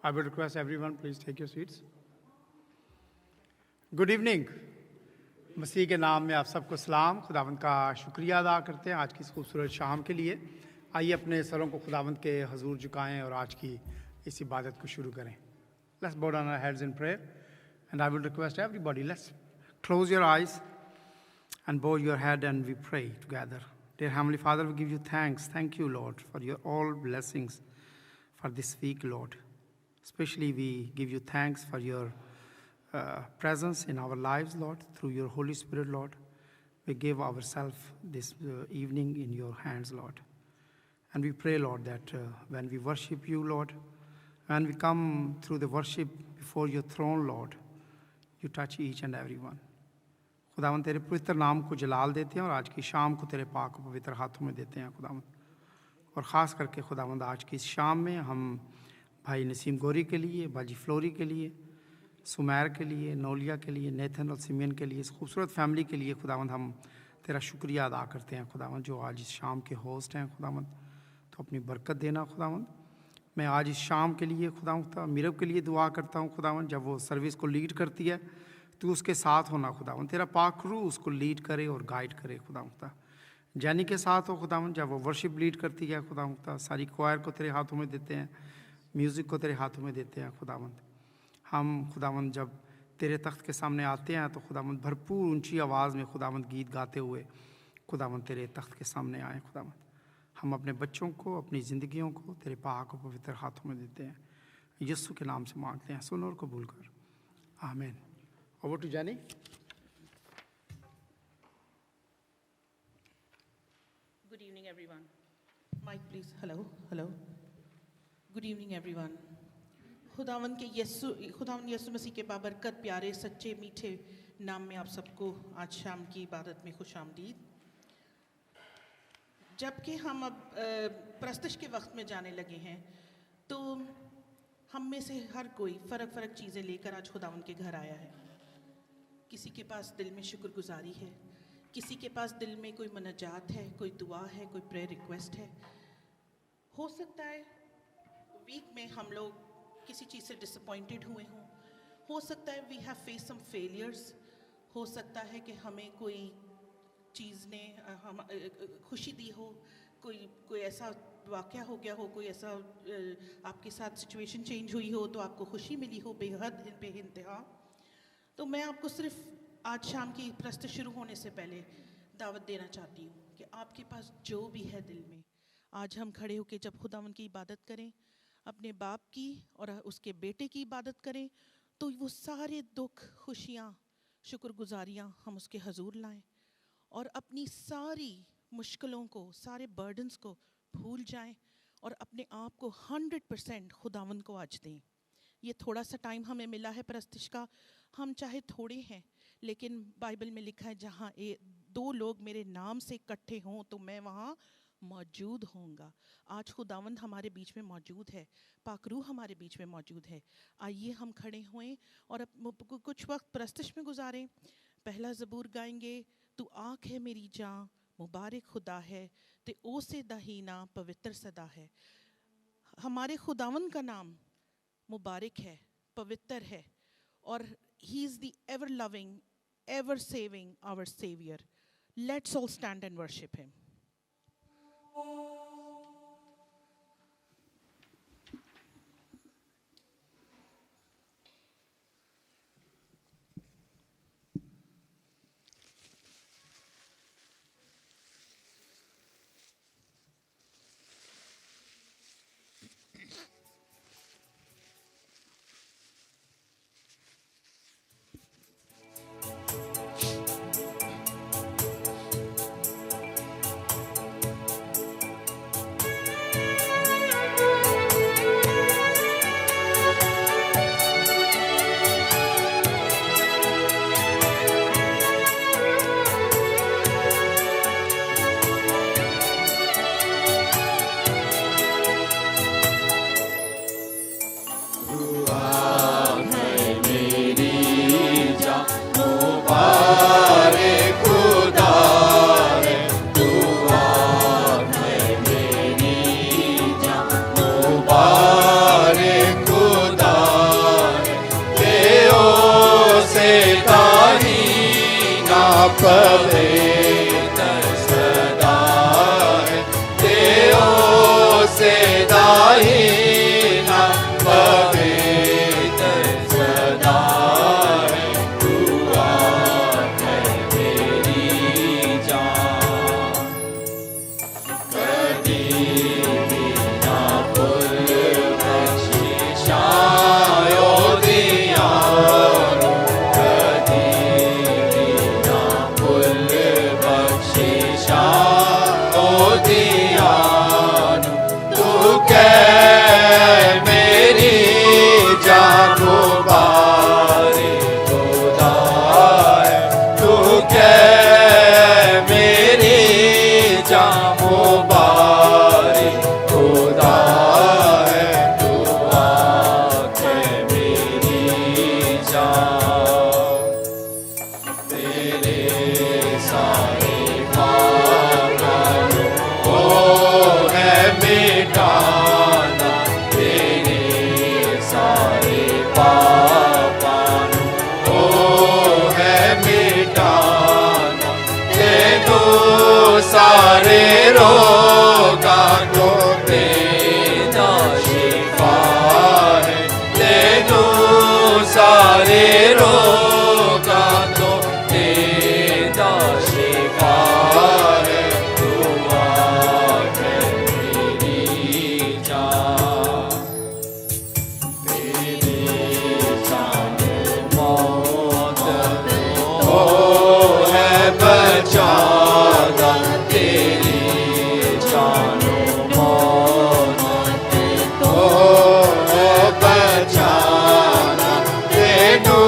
I would request everyone, please take your seats. Good evening. मसीह के नाम में आप सबको सलाम। खुदावंद का शुक्रिया अदा करते हैं आज की इस खूबसूरत शाम के लिए। आइए अपने सरों को खुदावंद के हजूर झुकाएं और आज की इस इबादत को शुरू करें। Let's bow down our heads in prayer, and I will request everybody, let's close your eyes and bow your head and we pray together. Dear Heavenly Father, we give you thanks. Thank you, Lord, for your all blessings for this week, Lord. Especially we give you thanks for your presence in our lives, Lord, through your Holy Spirit, Lord. We give ourselves this evening in your hands, Lord. And we pray, Lord, that when we worship you, Lord, when we come through the worship before your throne, Lord, you touch each and every one. खुदावन तेरे पवित्र नाम को जलाल देते हैं और आज की शाम को तेरे पाक पवित्र हाथों में देते हैं खुदावन। और ख़ास करके खुदावंद आज की इस शाम में हम भाई नसीम गोरी के लिए, बाजी फ्लोरी के लिए, सुमैर के लिए, नौलिया के लिए, नेथन और सिमियन के लिए, इस खूबसूरत फैमिली के लिए खुदावंद हम तेरा शुक्रिया अदा करते हैं खुदावंद, जो आज इस शाम के होस्ट हैं खुदावंद। तो अपनी बरकत देना खुदावंद। मैं आज इस शाम के लिए खुदावंद मीरब के लिए दुआ करता हूँ खुदावंद, जब वो सर्विस को लीड करती है तो उसके साथ होना खुदावंद, तेरा पाक रूह उसको लीड करे और गाइड करे खुदावंद। जैनी के साथ हो खुदावंद, जब वो वर्शिप लीड करती है खुदावंद, सारी क्वायर को तेरे हाथों में देते हैं, म्यूज़िक को तेरे हाथों में देते हैं खुदावंद। हम खुदावंद जब तेरे तख्त के सामने आते हैं तो खुदावंद भरपूर ऊंची आवाज़ में खुदावंद गीत गाते हुए खुदावंद तेरे तख्त के सामने आए खुदावंद। हम अपने बच्चों को, अपनी ज़िंदगियों को तेरे पाक और पवित्र हाथों में देते हैं। यीशु के नाम से मांगते हैं, सुन और कबूल कर, आमीन। Over to Jenny. Good evening, everyone. Mike, please. Hello, hello. Good evening, everyone. खुदावन यीशु मसीह के बाबरकत प्यारे सच्चे मीठे नाम में आप सबको आज शाम की इबादत में खुशामदीद। जबकि हम अब प्रस्तश के वक्त में जाने लगे हैं, तो हम में से हर कोई फ़र्क चीज़ें लेकर आज खुदावन के घर आया है। किसी के पास दिल में शुक्रगुजारी है, किसी के पास दिल में कोई मनजात है, कोई दुआ है, कोई प्रेयर रिक्वेस्ट है। हो सकता है वीक में हम लोग किसी चीज़ से डिसअपॉइंटेड हुए हों, हो सकता है we have face some failures, हो सकता है कि हमें कोई चीज़ ने हम खुशी दी हो, कोई ऐसा वाक़या हो गया हो, कोई ऐसा आपके साथ सिचुएशन चेंज हुई हो तो आपको खुशी मिली हो बेहद बेइंतहा। तो मैं आपको सिर्फ आज शाम की प्रस्त शुरू होने से पहले दावत देना चाहती हूँ कि आपके पास जो भी है दिल में, आज हम खड़े होकर जब खुदावन की इबादत करें, अपने बाप की और उसके बेटे की इबादत करें, तो वो सारे दुख, खुशियाँ, शुक्रगुजारियाँ हम उसके हजूर लाएं और अपनी सारी मुश्किलों को, सारे बर्डन्स को भूल जाएं और अपने आप को 100% खुदावन को आज दें। ये थोड़ा सा टाइम हमें मिला है प्रस्तिश का, हम चाहे थोड़े हैं, लेकिन बाइबल में लिखा है जहाँ 2 लोग मेरे नाम से इकट्ठे हों तो मैं वहाँ मौजूद होऊंगा। आज खुदावंद हमारे बीच में मौजूद है, पाकरू हमारे बीच में मौजूद है। आइए हम खड़े हुए और कुछ वक्त प्रस्तिश में गुजारें। पहला ज़बूर गाएंगे, तू आँख है मेरी जान, मुबारक खुदा है, ते ओ से दहीना पवित्र सदा है। हमारे खुदावंद का नाम मुबारक है, पवित्र है, और he is the ever loving, ever saving our saviour. Let's all stand and worship him. पवित्र सदा है, देओ से दाहिना पवित्र सदा है, तू है मेरी जान। कदी बिना पुल बख्शिशायो दियानो, कदी बिना पुल बख्शिशायो दियानो, तू कह मेरी जान मुबारे खुदा है, तू कह मेरी जान मुबारे खुदा है, तू आके मेरी जान। तेरे सारे पापों को है मिटाना, तेरे सारे पापों को है मिटाना, तेनू सारे रोगां को देना शिफा है, तेनू सारे रोगां को देना शिफा है, तू आके मेरी जान। तेरी जान मौत को है बचाना, तेरी जान मौत को है बचाना, तेनू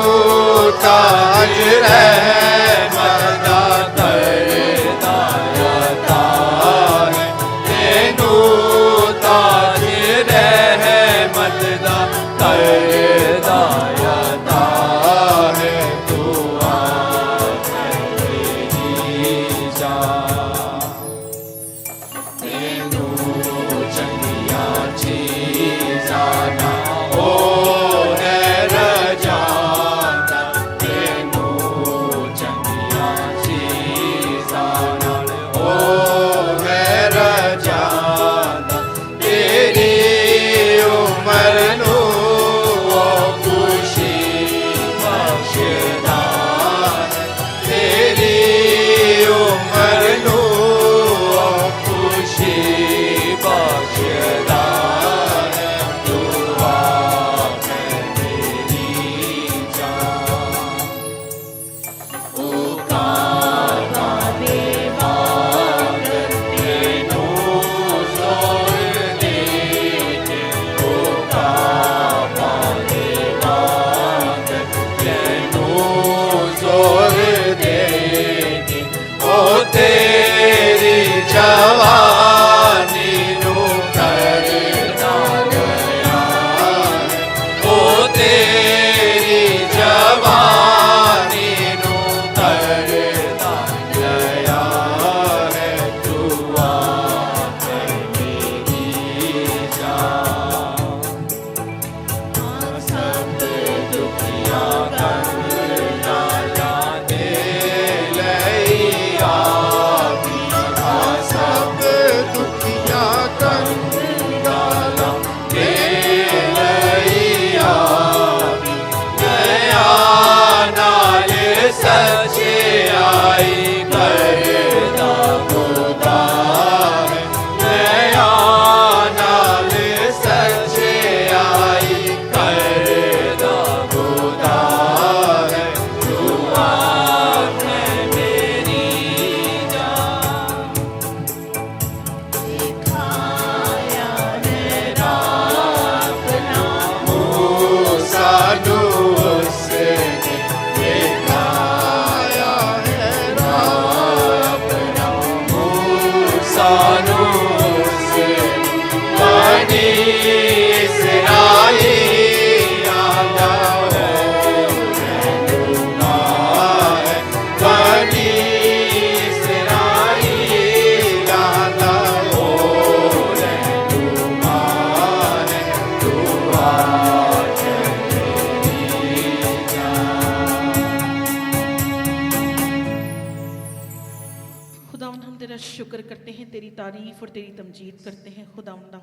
शुक्र करते हैं, तेरी तारीफ और तेरी तमजीद करते हैं खुदावंदा,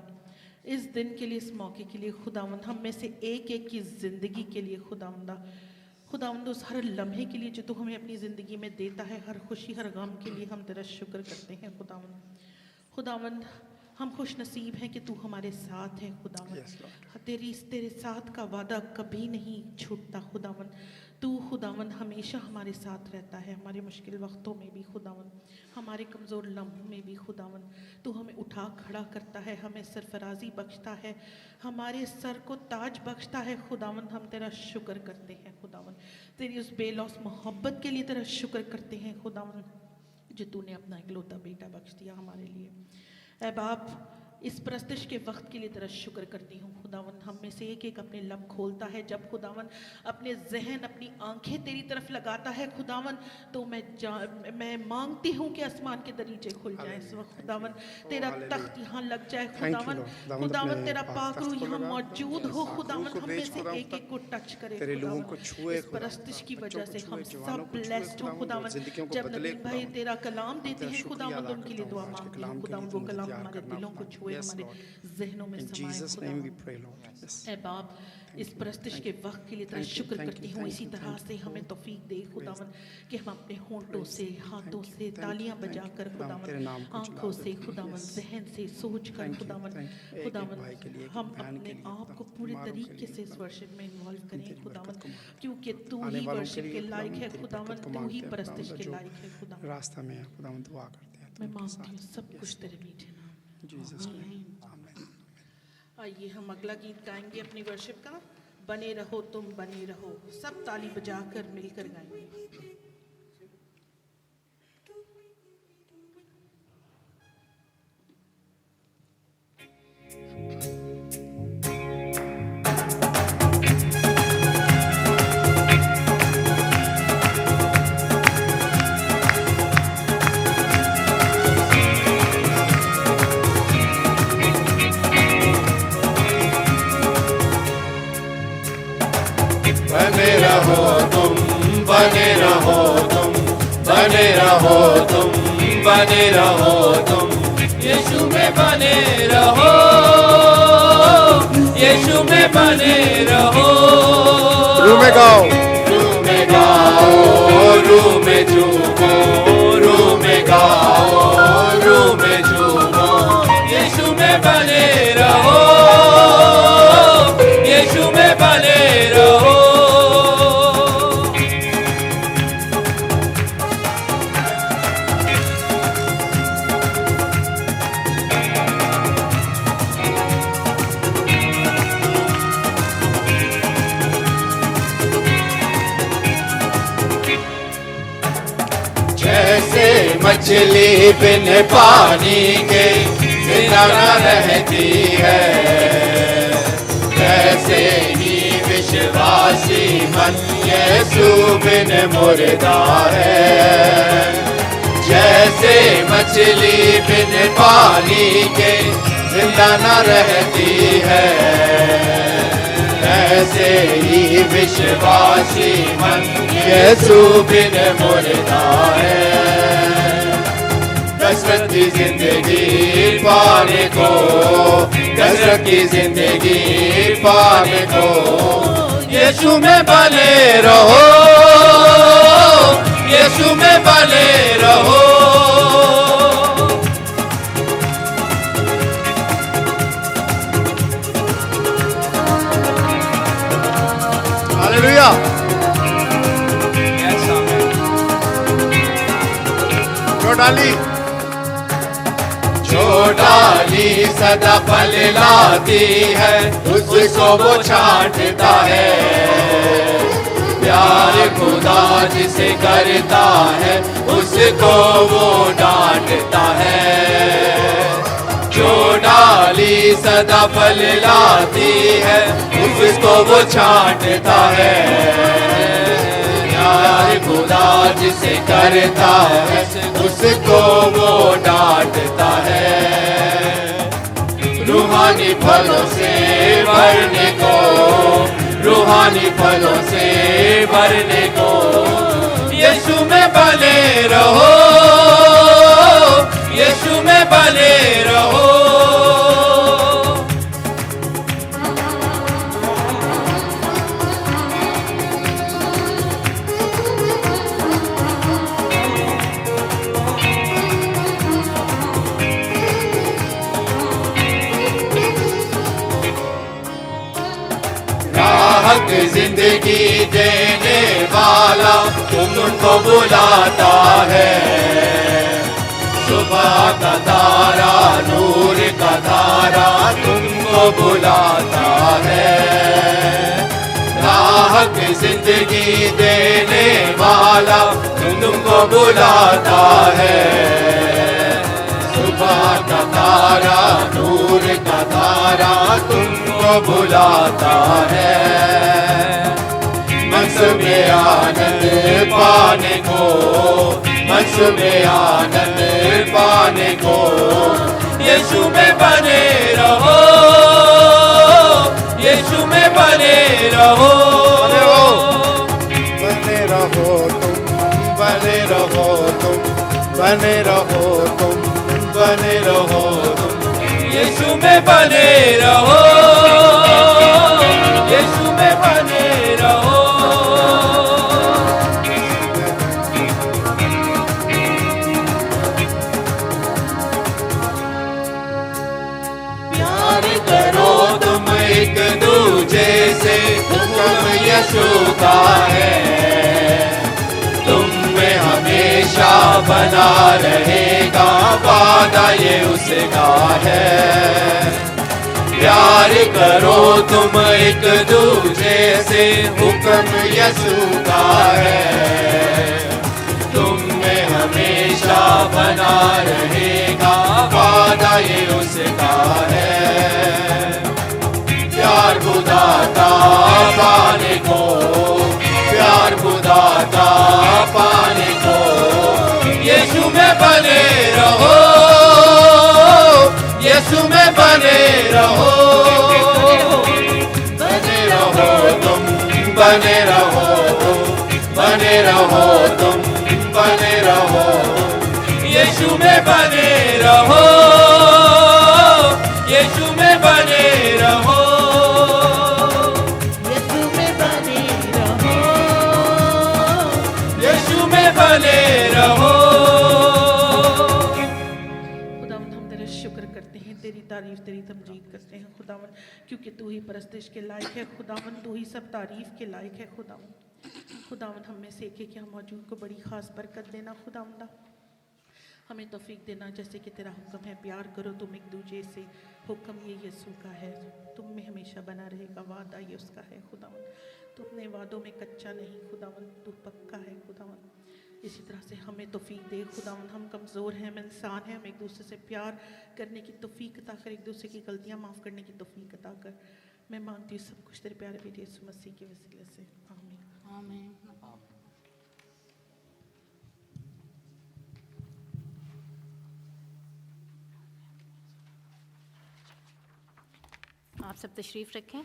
इस दिन के लिए, इस मौके के लिए खुदावंद, हम में से एक एक की ज़िंदगी के लिए खुदावंदा, खुदावंद उस हर लम्हे के लिए जो तू हमें अपनी ज़िंदगी में देता है, हर खुशी हर गम के लिए हम तेरा शुक्र करते हैं खुदावंद। हम खुश नसीब हैं कि तू हमारे साथ है खुदावंद। तेरे साथ का वादा कभी नहीं छूटता खुदावंद। तू खुदावंद हमेशा हमारे साथ रहता है, हमारे मुश्किल वक्तों में भी खुदावंद, हमारे कमज़ोर लम्हों में भी खुदावंद। तू हमें उठा खड़ा करता है, हमें सरफराजी बख्शता है, हमारे सर को ताज बख्शता है खुदावंद। हम तेरा शुक्र करते हैं खुदावंद, तेरी उस बेलौस मोहब्बत के लिए तेरा शुक्र करते हैं खुदावंद, जो तूने अपना इकलौता बेटा बख्श दिया हमारे लिए। ऐ बाप, इस प्रस्तश के वक्त के लिए तेरा शुक्र करती हूँ खुदावंद। हम में से एक एक अपने लब खोलता है, जब खुदावंद अपने जहन, अपनी आंखें तेरी तरफ लगाता है खुदावंद, तो मैं मांगती हूँ कि आसमान के दरीचे खुल जाए इस वक्त खुदावंद, तेरा तख्त यहाँ लग जाए खुदावंद, तेरा पाक रूह यहाँ मौजूद हो खुदावंद, हम में से एक एक को टच करे खुदावंद। इस प्रस्तश की वजह से हम सब ब्लेस्ड हो खुदावंद। जब नबीन भाई तेरा कलाम देते हैं खुदावंद, उनके लिए दुआ मांगती हूँ खुदावंद, वो कलाम हमारे दिलों को छुए, हमारे जहनों में समाए। ऐ बाप, इस प्रस्तश के वक्त के लिए तेरा शुक्र करती हूँ। इसी तरह से हमें तौफीक दे खुदावंद कि हम अपने होंठों से, हाथों से तालियां बजाकर खुदावंद, आंखों से खुदावंद, जहन से सोच कर खुदावंद, हम अपने आप को पूरे तरीके से इस वर्शिप में इन्वॉल्व करें खुदावंद, क्योंकि तू ही वर्शिप के लायक है खुदावंद, तू ही प्रस्तश के लायक है खुदावंद। रास्ता में खुदावंद दुआ करते हैं, मैं मांगती हूँ सब कुछ तेरे मीठे नाम। आइए हम अगला गीत गाएंगे अपनी वर्शिप का, बने रहो तुम बने रहो। सब ताली बजाकर मिलकर गाएंगे। बने रहो तुम बने रहो तुम बने रहो तुम बने रहो तुम, यीशु में बने रहो, यीशु में बने रहो। रूह में गाओ, रूह में गाओ, रूह में झूमो, रूह में गाओ, रूह में झूमो, यीशु में बने रहो, यीशु में बने रहो। मछली बिन पानी के जिंदा न रहती है, वैसे ही विश्वासी मन यीशु बिन मुर्दा है। जैसे मछली बिन पानी के जिंदा न रहती है, ऐसे ही विश्वासी मन यीशु बिन मुर्दा है। कसरत की जिंदगी पाने को, कसरत की जिंदगी पाने को, यीशु में बने रहो, यीशु में बने रहो। हालेलुया। जो डाली सदा फल लाती है, उसको वो छांटता है। प्यार खुदा जिसे करता है, उसको वो डांटता है। जो डाली सदा फल लाती है, उसको वो छांटता है। प्यार खुदा जिसे करता है, उसको वो डांटता है। रूहानी फलों से भरने को, रूहानी फलों से भरने को, यीशु में बने रहो, जिंदगी देने वाला तुमको बुलाता है। सुबह का तारा, नूर का तारा तुमको बुलाता है। राह की जिंदगी देने वाला तुमको बुलाता है। सुबह का तारा, नूर का तारा तुमको बुलाता है। मंस में आनंद पाने को, मंस में आनंद पाने को यीशु में बने रहो, यीशु में बने रहो। बने रहो तुम, बने रहो तुम, बने रहो तुम, बने रहो तुम, यीशु में बने रहो, यीशु में बने रहो। प्यार करो तुम एक दूजे से, हुक्म यीशु का है। तुम में हमेशा बना रहेगा, वादा ये उसका है। प्यार करो तुम एक दूजे से, हुक्म यीशु का है। तुम में हमेशा बना रहेगा, वादा ये उसका है। प्यार खुदा का पाने को, प्यार खुदा का पाने को यीशु में बने रहो, यीशु में बने रहो। बने रहो तुम, बने रहो तुम, बने रहो तुम, बने रहो। यीशु में बने रहो, यीशु में बने रहो, यीशु में बने रहो, यीशु में बने रहो। खुदावंद हम तेरा शुक्र करते हैं, तेरी तारीफ तेरी तमजीद करते हैं खुदावंद, क्योंकि तू ही परस्तिश के लायक है खुदावंद, तू ही सब तारीफ के लायक है खुदावंद। खुदावंद हम में से एक यहाँ मौजूद को बड़ी ख़ास बरकत देना खुदावंदा, हमें तौफीक देना जैसे कि तेरा हुक्म है। प्यार करो तुम एक दूजे से, हुक्म ये यीशु का है। तुम में हमेशा बना रहेगा, वादा ये उसका है खुदावंद। तू अपने वादों में कच्चा नहीं खुदावंद, तू पक्का है खुदावंद। इसी तरह से हमें तौफीक दे खुदावंद, हम कमज़ोर हैं, हम इंसान हैं, हम एक दूसरे से प्यार करने की तौफीक अता कर, एक दूसरे की गलतियाँ माफ़ करने की तौफीक अता कर। मैं मांगती हूँ सब कुछ तेरे प्यारे बेटे यीशु मसीह के वसीले से, आमीन। आमीन। आप सब तशरीफ़ रखें।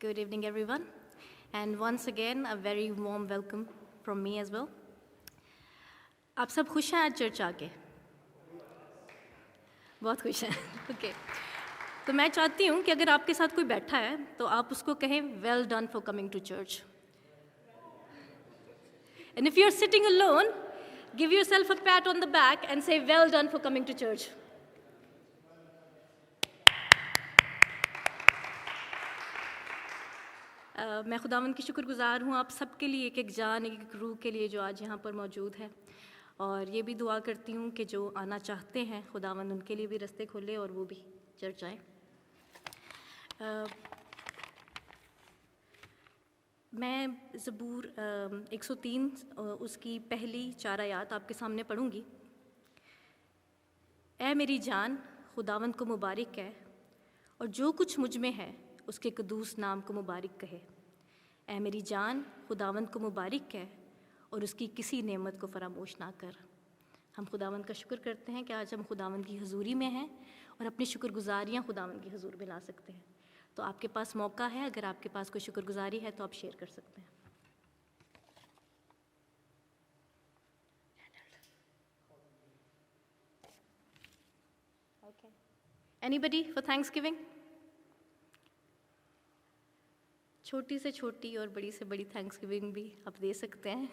Good evening everyone, and once again a very warm welcome from me as well. आप सब खुश हैं आज चर्च आके? बहुत खुश हैं। ओके, तो मैं चाहती हूँ कि अगर आपके साथ कोई बैठा है तो आप उसको कहें well done for coming to church. And if you are sitting alone, give yourself a pat on the back and say well done for coming to church. मैं खुदावंद की शुक्रगुज़ार हूँ आप सबके लिए, एक एक जान, एक एक रूह के लिए जो आज यहाँ पर मौजूद है। और ये भी दुआ करती हूँ कि जो आना चाहते हैं खुदावंद उनके लिए भी रास्ते खोले और वो भी चर्च आए। मैं ज़बूर 103 उसकी पहली 4 आयत आपके सामने पढ़ूँगी। ऐ मेरी जान खुदावंद को मुबारक है, और जो कुछ मुझ में है उसके कदूस नाम को मुबारक कहे। ऐ मेरी जान खुदावंद को मुबारक है, और उसकी किसी नेमत को फरामोश ना कर। हम खुदावंद का शुक्र करते हैं कि आज हम खुदावंद की हजूरी में हैं और अपनी शुक्रगुजारियाँ खुदावंद की हजूर में ला सकते हैं। तो आपके पास मौका है, अगर आपके पास कोई शुक्रगुजारी है तो आप शेयर कर सकते हैं। Anybody for Thanksgiving? छोटी से छोटी और बड़ी से बड़ी थैंक्सगिविंग भी आप दे सकते हैं।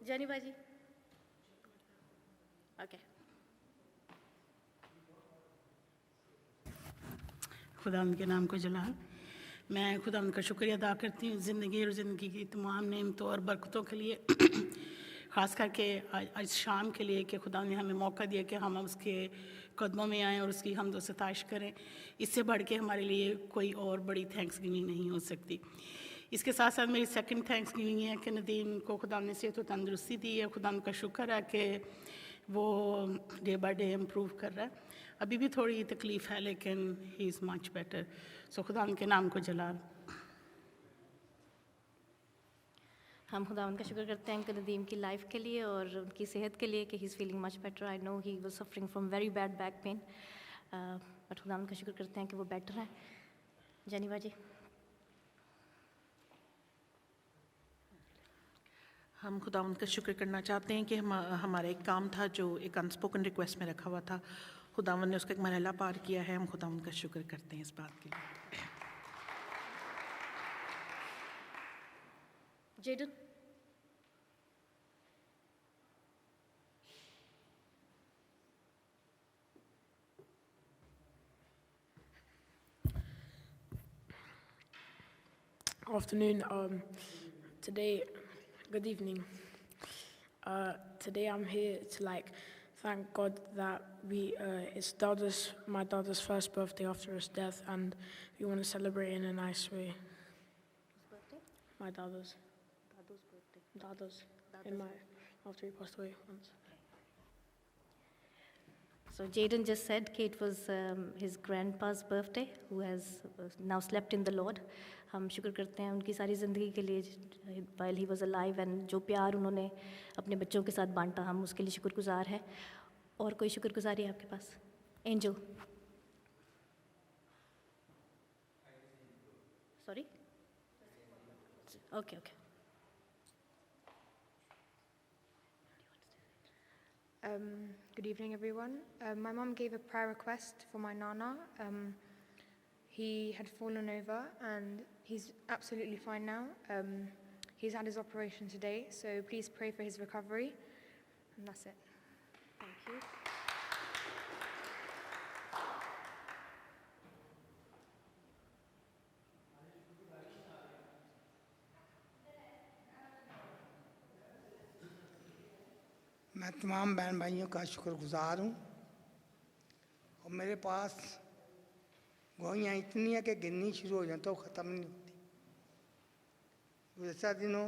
जानी बाजी, ओके। खुदावंद के नाम को जलाल। मैं खुदावंद का शुक्रिया अदा करती हूँ ज़िंदगी और ज़िंदगी की तमाम नेमतों और बरकतों के लिए, ख़ास करके आज शाम के लिए कि खुदा ने हमें मौका दिया कि हम उसके कदमों में आएँ और उसकी हमद व सताइश करें। इससे बढ़ के हमारे लिए कोई और बड़ी थैंक्स गिविंग नहीं हो सकती। इसके साथ साथ मेरी सेकंड थैंक्स गिविंग है कि नदीम को खुदा ने सेहत व तंदुरुस्ती दी है। खुदा का शुक्र है कि वो डे बाय डे इम्प्रूव कर रहा है। अभी भी थोड़ी तकलीफ़ है लेकिन ही इज़ मच बेटर। सो खुदा के नाम को जलाल। हम खुदावंद का शुक्र करते हैं अंकल नदीम की लाइफ के लिए और उनकी सेहत के लिए कि he is feeling much better. I know he was suffering from very bad back pain, but खुदावंद का शुक्र करते हैं कि वो बेटर है। जानी बाजी, हम खुदावंद का शुक्र करना चाहते हैं कि हमारा एक काम था जो एक अनस्पोकन रिक्वेस्ट में रखा हुआ था, खुदावंद ने उसका एक मरहला पार किया है। हम खुदावंद का शुक्र करते हैं इस बात के लिए। Jaden, Afternoon. Good evening. Today I'm here to thank God that it's my dad's first birthday after his death, and we want to celebrate in a nice way. My dad's after he passed away once. so Jaden just said कि it was his grandpa's birthday, who has now slept in the Lord. हम शुक्र करते हैं उनकी सारी ज़िंदगी के लिए while he was alive, and जो प्यार उन्होंने अपने बच्चों के साथ बांटा, हम उसके लिए शुक्रगुजार हैं। और कोई शुक्रगुजारी है आपके पास? Angel, sorry, okay. Good evening, everyone. My mum gave a prayer request for my nana. He had fallen over and he's absolutely fine now. He's had his operation today, so please pray for his recovery. And that's it. Thank you. मैं तमाम बहन भाइयों का शुक्रगुजार हूँ और मेरे पास गवाहियाँ इतनी हैं कि गिननी शुरू हो जाए तो ख़त्म नहीं होती। गुज़श्ता दिनों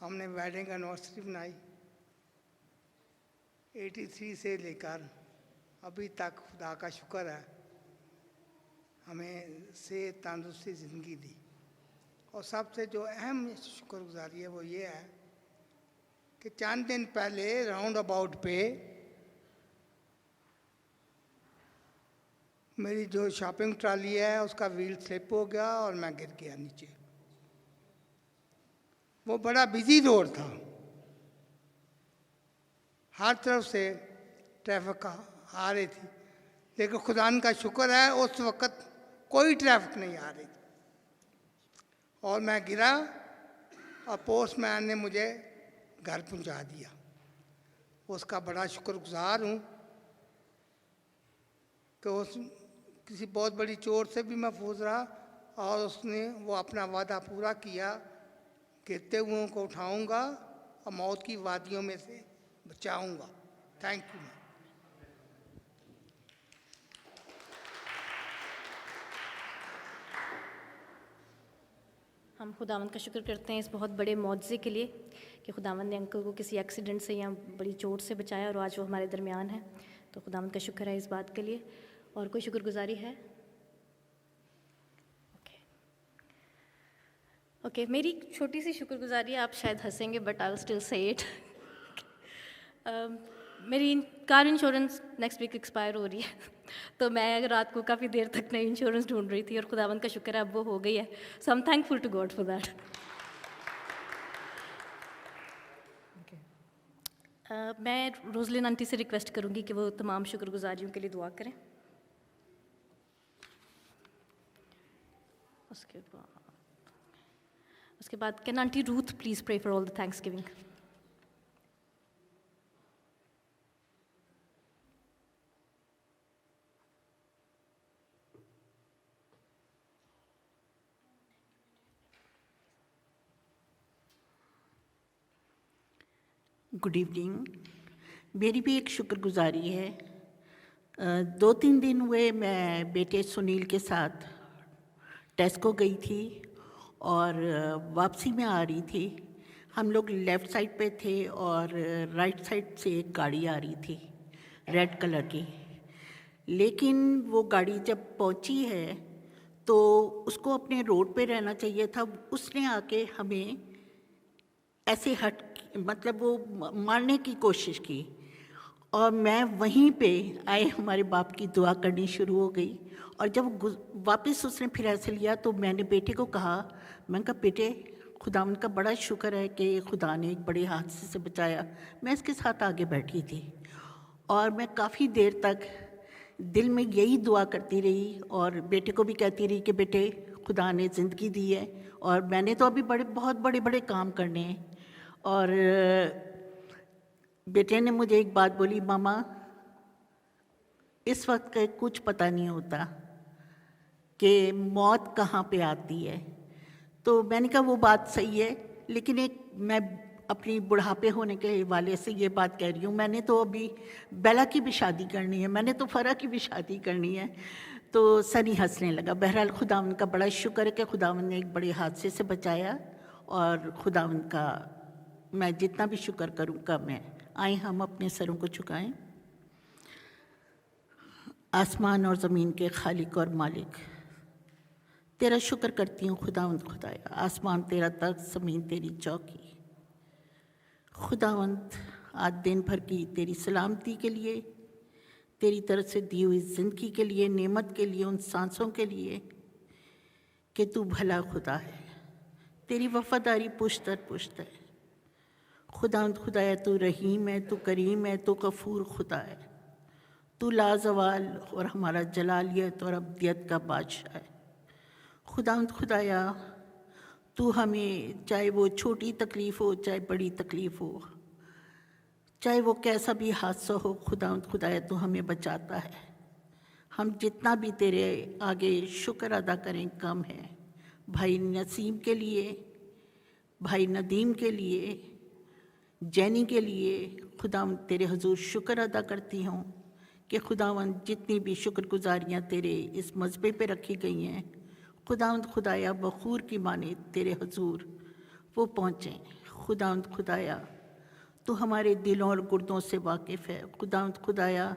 हमने वेडिंग एनिवर्सरी बनाई, 83 से लेकर अभी तक खुदा का शुक्र है हमें सेहत तंदुरुस्ती ज़िंदगी दी। और सबसे जो अहम शुक्रगुजारी है वो ये है कि चंद दिन पहले राउंड अबाउट पे मेरी जो शॉपिंग ट्रॉली है उसका व्हील स्लिप हो गया और मैं गिर गया नीचे। वो बड़ा बिजी रोड था, हर तरफ से ट्रैफिक आ रही थी, लेकिन खुदा का शुक्र है उस वक़्त कोई ट्रैफिक नहीं आ रही थी और मैं गिरा और पोस्टमैन ने मुझे घर पहुंचा दिया। उसका बड़ा शुक्रगुजार हूँ कि उस किसी बहुत बड़ी चोट से भी महफूज रहा और उसने वो अपना वादा पूरा किया, गिरते हुओं को उठाऊंगा और मौत की वादियों में से बचाऊंगा। Thank you. हम खुदावंद का शुक्र करते हैं इस बहुत बड़े मौजज़े के लिए कि खुदावंद ने अंकल को किसी एक्सीडेंट से या बड़ी चोट से बचाया और आज वो हमारे दरमियान है। तो खुदावंद का शुक्र है इस बात के लिए। और कोई शुक्रगुजारी है? ओके, मेरी छोटी सी शुक्रगुजारी है, आप शायद हंसेंगे but I will still say it. मेरी car insurance next week expire हो रही है तो मैं रात को काफ़ी देर तक नई इंश्योरेंस ढूंढ रही थी और खुदावंद का शुक्र है अब वो हो गई है। So I am thankful to God for that. मैं रोजलिन आंटी से रिक्वेस्ट करूंगी कि वो तमाम शुक्रगुजारियों के लिए दुआ करें। उसके बाद can aunty Ruth please pray for all the thanksgiving. Good evening. मेरी भी एक शुक्रगुजारी है। 2-3 दिन हुए मैं बेटे सुनील के साथ टेस्को गई थी और वापसी में आ रही थी। हम लोग लेफ़्ट साइड पे थे और राइट साइड से एक गाड़ी आ रही थी रेड कलर की, लेकिन वो गाड़ी जब पहुंची है तो उसको अपने रोड पे रहना चाहिए था। उसने आके हमें ऐसे मतलब वो मारने की कोशिश की और मैं वहीं पे आए हमारे बाप की दुआ करनी शुरू हो गई। और जब वापस उसने फिर ऐसे लिया तो मैंने बेटे को कहा, मैंने कहा बेटे खुदावंद का बड़ा शुक्र है कि खुदा ने एक बड़े हादसे से बचाया। मैं इसके साथ आगे बैठी थी और मैं काफ़ी देर तक दिल में यही दुआ करती रही और बेटे को भी कहती रही कि बेटे खुदा ने ज़िंदगी दी है और मैंने तो अभी बहुत बड़े काम करने हैं। और बेटे ने मुझे एक बात बोली, मामा इस वक्त का कुछ पता नहीं होता कि मौत कहाँ पे आती है। तो मैंने कहा वो बात सही है, लेकिन एक मैं अपनी बुढ़ापे होने के वाले से ये बात कह रही हूँ, मैंने तो अभी बेला की भी शादी करनी है, मैंने तो फ़रा की भी शादी करनी है। तो सनी हंसने लगा। बहरहाल खुदावंद का बड़ा शुक्र है कि खुदावंद ने एक बड़े हादसे से बचाया और खुदावंद का मैं जितना भी शुक्र करूँ कम है। आए हम अपने सरों को झुकाएं। आसमान और ज़मीन के खालिक और मालिक, तेरा शुक्र करती हूँ खुदावंद खुदाया। आसमान तेरा तख्त, ज़मीन तेरी चौकी। खुदावंद आज दिन भर की तेरी सलामती के लिए, तेरी तरफ से दी हुई ज़िंदगी के लिए, नेमत के लिए, उन सांसों के लिए कि तू भला खुदा है, तेरी वफ़ादारी पुश्त दर पुश्त है। खुदावंद खुदाया तू रहीम है, तू करीम है, तू गफूर खुदा है, तू लाजवाल और हमारा जलालियत और अब्दियत का बादशाह है। खुदावंद खुदाया तू हमें, चाहे वो छोटी तकलीफ़ हो चाहे बड़ी तकलीफ़ हो, चाहे वो कैसा भी हादसा हो, खुदावंद खुदाया तू हमें बचाता है। हम जितना भी तेरे आगे शुक्र अदा करें कम है। भाई नसीम के लिए, भाई नदीम के लिए, जैनी के लिए खुदावंद तेरे हुजूर शुक्र अदा करती हूँ कि खुदावंद जितनी भी शुक्रगुजारियाँ तेरे इस मज़बे पे रखी गई हैं, खुदावंद खुदाया बखूर की माने तेरे हुजूर वो पहुँचें। खुदावंद खुदाया तू हमारे दिलों और गुर्दों से वाकिफ़ है। खुदावंद खुदाया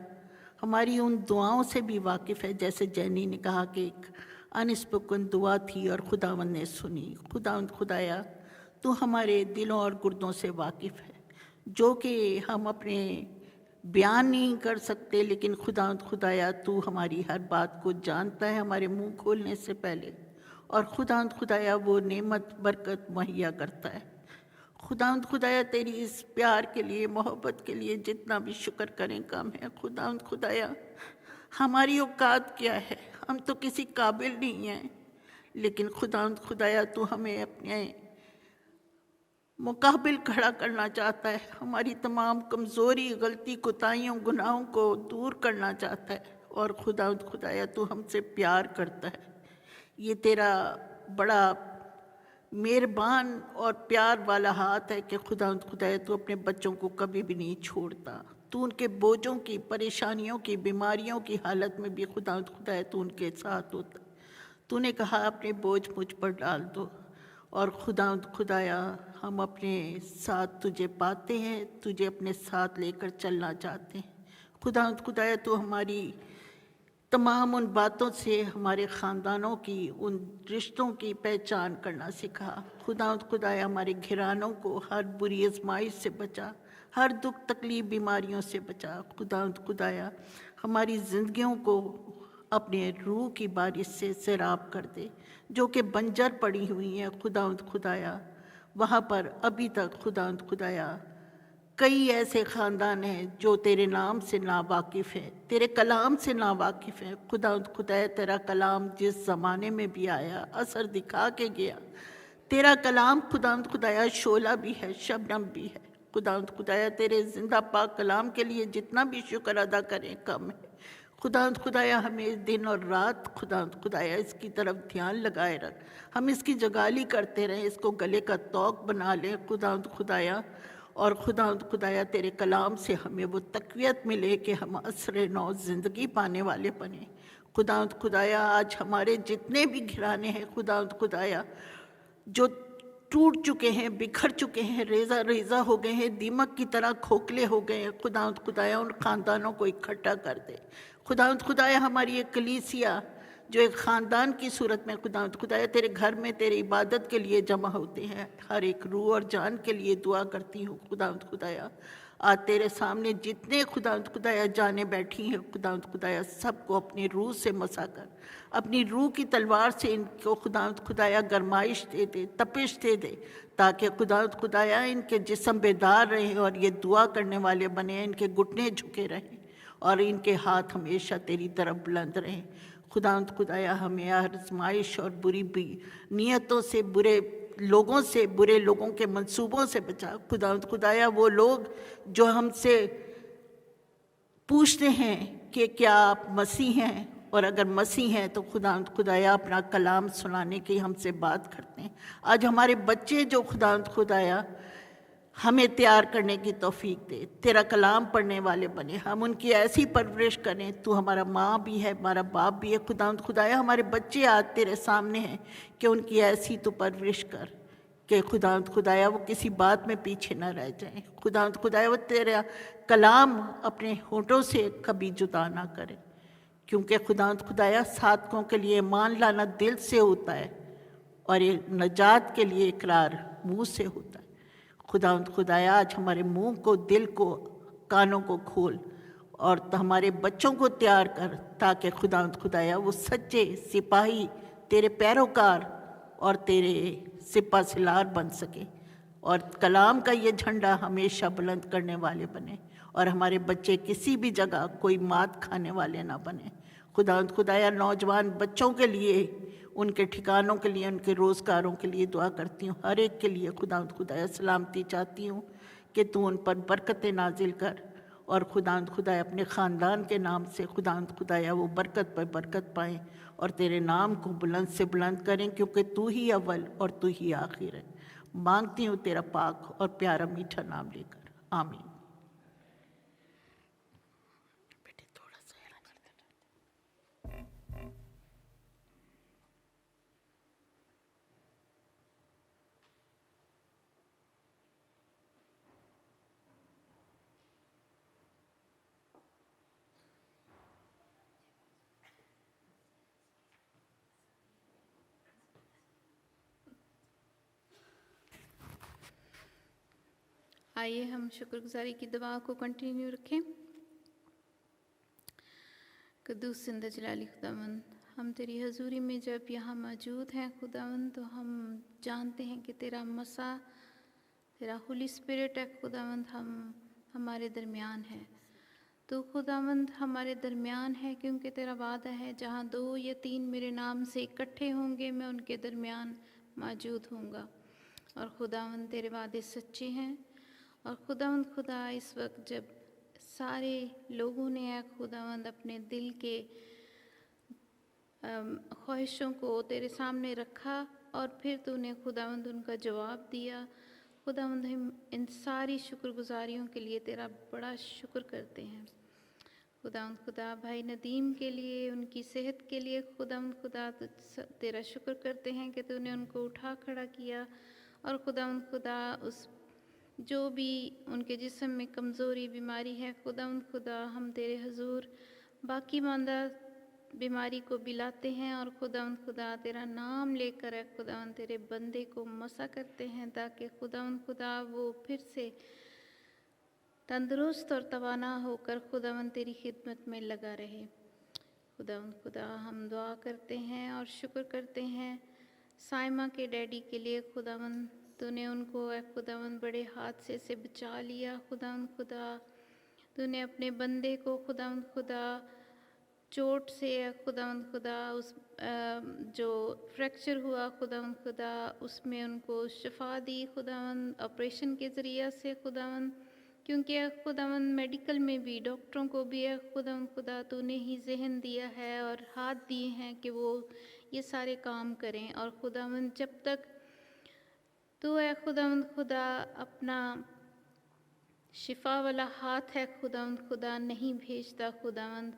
हमारी उन दुआओं से भी वाकिफ़ है, जैसे जैनी ने कहा कि एक अनस्पोकन दुआ थी और खुदावंद ने सुनी। खुदावंद खुदाया तू हमारे दिलों और गुर्दों से वाकिफ़ है, जो कि हम अपने बयान नहीं कर सकते, लेकिन खुदावंद खुदाया तू हमारी हर बात को जानता है हमारे मुंह खोलने से पहले। और खुदावंद खुदाया वो नेमत बरकत मुहैया करता है। खुदावंद खुदाया तेरी इस प्यार के लिए, मोहब्बत के लिए जितना भी शुक्र करें कम है। खुदावंद खुदाया हमारी औकात क्या है, हम तो किसी काबिल नहीं हैं, लेकिन खुदावंद खुदाया तू हमें अपने मुकाबिल खड़ा करना चाहता है। हमारी तमाम कमज़ोरी, गलती, कोताहियों, गुनाहों को दूर करना चाहता है। और खुदावंद खुदाया तू हमसे प्यार करता है। ये तेरा बड़ा मेहरबान और प्यार वाला हाथ है कि खुदावंद खुदाया तू अपने बच्चों को कभी भी नहीं छोड़ता। तू उनके बोझों की, परेशानियों की, बीमारियों की हालत में भी खुदावंद खुदाया तू उनके साथ होता है। तूने कहा अपने बोझ मुझ पर डाल दो। और खुदावंद खुदाया हम अपने साथ तुझे पाते हैं, तुझे अपने साथ लेकर चलना चाहते हैं। खुदावंद खुदाया तू हमारी तमाम उन बातों से हमारे ख़ानदानों की, उन रिश्तों की पहचान करना सिखा। खुदावंद खुदाया हमारे घरानों को हर बुरी आजमाइश से बचा, हर दुख तकलीफ़ बीमारियों से बचा। खुदावंद खुदाया हमारी ज़िंदगियों को अपने रूह की बारिश से सैराब कर दे, जो कि बंजर पड़ी हुई हैं। खुदावंद खुदाया वहाँ पर अभी तक खुदावंद खुदाया कई ऐसे ख़ानदान हैं जो तेरे नाम से नावाकिफ़ हैं, तेरे कलाम से नावाकिफ़ हैं। खुदावंद खुदाया तेरा कलाम जिस ज़माने में भी आया असर दिखा के गया। तेरा कलाम खुदावंद खुदाया शोला भी है, शबनम भी है। खुदावंद खुदाया तेरे ज़िंदा पाक कलाम के लिए जितना भी शुक्र अदा करें कम है। खुदावंद खुदाया हमें दिन और रात खुदावंद खुदाया इसकी तरफ ध्यान लगाए रख। हम इसकी जगाली करते रहें, इसको गले का तौक बना लें खुदावंद खुदाया, और खुदाया तेरे कलाम से हमें वो तक़वियत मिले कि हम असर नौ ज़िंदगी पाने वाले बने। खुदाया आज हमारे जितने भी घराने हैं खुदाया जो टूट चुके हैं, बिखर चुके हैं, रेज़ा रेज़ा हो गए हैं, दीमक की तरह खोखले हो गए हैं, खुदाया उन ख़ानदानों को इकट्ठा कर दे। खुदाया हमारी एक कलीसिया जो एक ख़ानदान की सूरत में खुदाया तेरे घर में तेरी इबादत के लिए जमा होते हैं, हर एक रूह और जान के लिए दुआ करती हूँ। खुदाया आज तेरे सामने जितने खुदाया जाने बैठी हैं खुदाया सबको अपनी रूह से मसा कर, अपनी रूह की तलवार से इनको खुदाया गरमाइश दे दे, तपिश दे दे, ताकि खुदाया इनके जिस्म बेदार रहें और ये दुआ करने वाले बने, इनके घुटने झुके रहें और इनके हाथ हमेशा तेरी तरफ बुलंद रहें। खुदाया हमें आजमाइश और बुरी नीयतों से, बुरे लोगों के मंसूबों से बचा। खुदाया वो लोग जो हमसे पूछते हैं कि क्या आप मसीह हैं, और अगर मसीह हैं तो खुदाया अपना कलाम सुनाने की हमसे बात करते हैं। आज हमारे बच्चे जो खुदाया हमें तैयार करने की तौफीक दे, तेरा कलाम पढ़ने वाले बने, हम उनकी ऐसी परवरिश करें। तू हमारा माँ भी है, हमारा बाप भी है। खुदाया हमारे बच्चे आज तेरे सामने हैं कि उनकी ऐसी तो परवरिश कर कि खुदाया वो किसी बात में पीछे ना रह जाएं। खुदाया वो तेरा कलाम अपने होठों से कभी जुदा ना करें, क्योंकि खुदाया साधकों के लिए ईमान लाना दिल से होता है और ये नजात के लिए इकरार मुँह से होता है। खुदाया आज हमारे मुंह को, दिल को, कानों को खोल और हमारे बच्चों को तैयार कर, ताकि खुदाया वो सच्चे सिपाही, तेरे पैरोकार और तेरे सिपा सिलार बन सके और कलाम का ये झंडा हमेशा बुलंद करने वाले बने और हमारे बच्चे किसी भी जगह कोई मात खाने वाले ना बने। खुदाया नौजवान बच्चों के लिए, उनके ठिकानों के लिए, उनके रोज़गारों के लिए दुआ करती हूँ। हर एक के लिए खुदाया सलामती चाहती हूँ कि तू उन पर बरकतें नाजिल कर और खुदाया अपने ख़ानदान के नाम से खुदाया वो बरकत पर बरकत पाएँ और तेरे नाम को बुलंद से बुलंद करें, क्योंकि तू ही अव्वल और तू ही आखिर है। मांगती हूँ तेरा पाक और प्यारा मीठा नाम लेकर, आमीन। आइए हम शुक्रगुजारी की दुआ को कंटिन्यू रखें। कद्दूस जिंदा जलाली खुदावंद, हम तेरी हजूरी में जब यहाँ मौजूद हैं खुदावंद, तो हम जानते हैं कि तेरा मसा, तेरा होली स्पिरिट है खुदावंद, हम हमारे दरमियान है। तो खुदावंद हमारे दरमियान है क्योंकि तेरा वादा है, जहाँ 2 या 3 मेरे नाम से इकट्ठे होंगे मैं उनके दरमियान मौजूद होऊंगा। और खुदावंद तेरे वादे सच्चे हैं। और खुदा इस वक्त जब सारे लोगों ने खुदावंद अपने दिल के ख्वाहिशों को तेरे सामने रखा और फिर तूने खुदावंद उनका जवाब दिया, खुदावंद हम इन सारी शुक्रगुजारियों के लिए तेरा बड़ा शुक्र करते हैं। खुदा भाई नदीम के लिए, उनकी सेहत के लिए खुदा तेरा शुक्र करते हैं कि तूने उनको उठा खड़ा किया। और खुदा उस जो भी उनके जिस्म में कमज़ोरी बीमारी है खुदा हम तेरे हुजूर बाकी मांदा बीमारी को बिलाते हैं और खुदा तेरा नाम लेकर खुदा तेरे बंदे को मसा करते हैं, ताकि खुदा वो फिर से तंदुरुस्त और तवाना होकर खुदावन तेरी खिदमत में लगा रहे। खुदा हम दुआ करते हैं और शुक्र करते हैं साइमा के डैडी के लिए। खुदावन तूने उनको खुदावन बड़े हादसे से बचा लिया। खुदा तूने अपने बंदे को खुदा चोट से खुदा उस जो फ्रैक्चर हुआ खुदा उसमें उनको शिफा दी खुदावन ऑपरेशन के ज़रिए से खुदावन, क्योंकि खुदावन मेडिकल में भी डॉक्टरों को भी खुदा तूने ही जहन दिया है और हाथ दिए हैं कि वो ये सारे काम करें। और खुदावन जब तक तो खुदा अपना शिफा वाला हाथ है खुदावंद खुदा नहीं भेजता खुदावंद,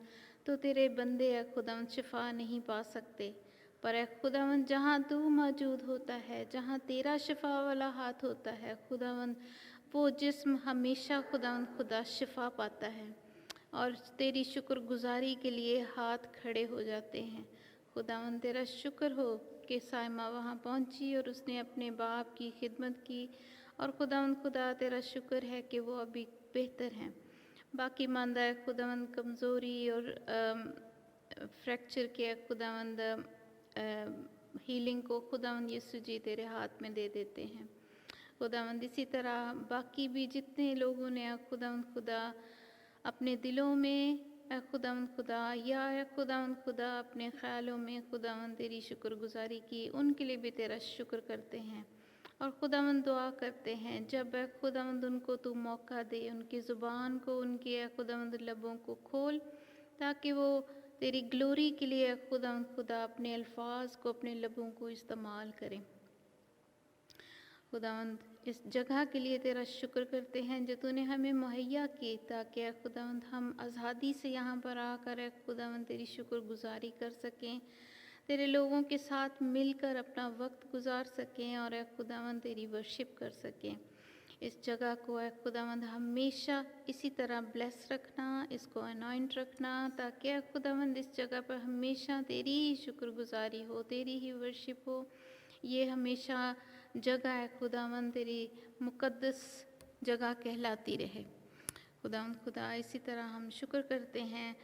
तो तेरे बंदे है खुदावंद शिफा नहीं पा सकते। पर है खुदावंद जहाँ तू मौजूद होता है, जहाँ तेरा शिफा वाला हाथ होता है खुदावंद, वो जिस्म हमेशा खुदावंद खुदा शिफा पाता है और तेरी शुक्रगुजारी के लिए हाथ खड़े हो जाते हैं। खुदावंद तेरा शुक्र हो कि साइमा वहाँ पहुँची और उसने अपने बाप की खिदमत की, और खुदावंद खुदा तेरा शुक्र है कि वो अभी बेहतर हैं। बाकी मांदा है खुदावंद कमज़ोरी और फ्रैक्चर के खुदावंद हीलिंग को खुदावंद यीशु जी तेरे हाथ में दे देते हैं। खुदावंद इसी तरह बाकी भी जितने लोगों ने खुदावंद खुदा अपने दिलों में खुदावंद खुदा या खुदावंद खुदा अपने ख्यालों में खुदावंद तेरी शुक्रगुजारी की, उनके लिए भी तेरा शुक्र करते हैं और खुदावंद दुआ करते हैं जब खुदावंद उनको तू मौका दे, उनकी ज़ुबान को, उनके खुदावंद लबों को खोल, ताकि वो तेरी ग्लोरी के लिए खुदावंद खुदा अपने अल्फाज को, अपने लबों को इस्तेमाल करें। खुदावंद इस जगह के लिए तेरा शुक्र करते हैं जो तूने हमें मुहैया की, ताकि खुदावंद हम आज़ादी से यहाँ पर आकर खुदावंद तेरी शुक्रगुजारी कर सकें, तेरे लोगों के साथ मिलकर अपना वक्त गुजार सकें और खुदावंद तेरी वर्शिप कर सकें। इस जगह को खुदावंद हमेशा इसी तरह ब्लेस रखना, इसको अनॉइंट रखना, ताकि खुदावंद इस जगह पर हमेशा तेरी ही शुक्रगुजारी हो, तेरी ही वर्शिप हो। ये हमेशा जगह है खुदावंद तेरी मुक़द्दस जगह कहलाती रहे। खुदावंद खुदा इसी तरह हम शुक्र करते हैं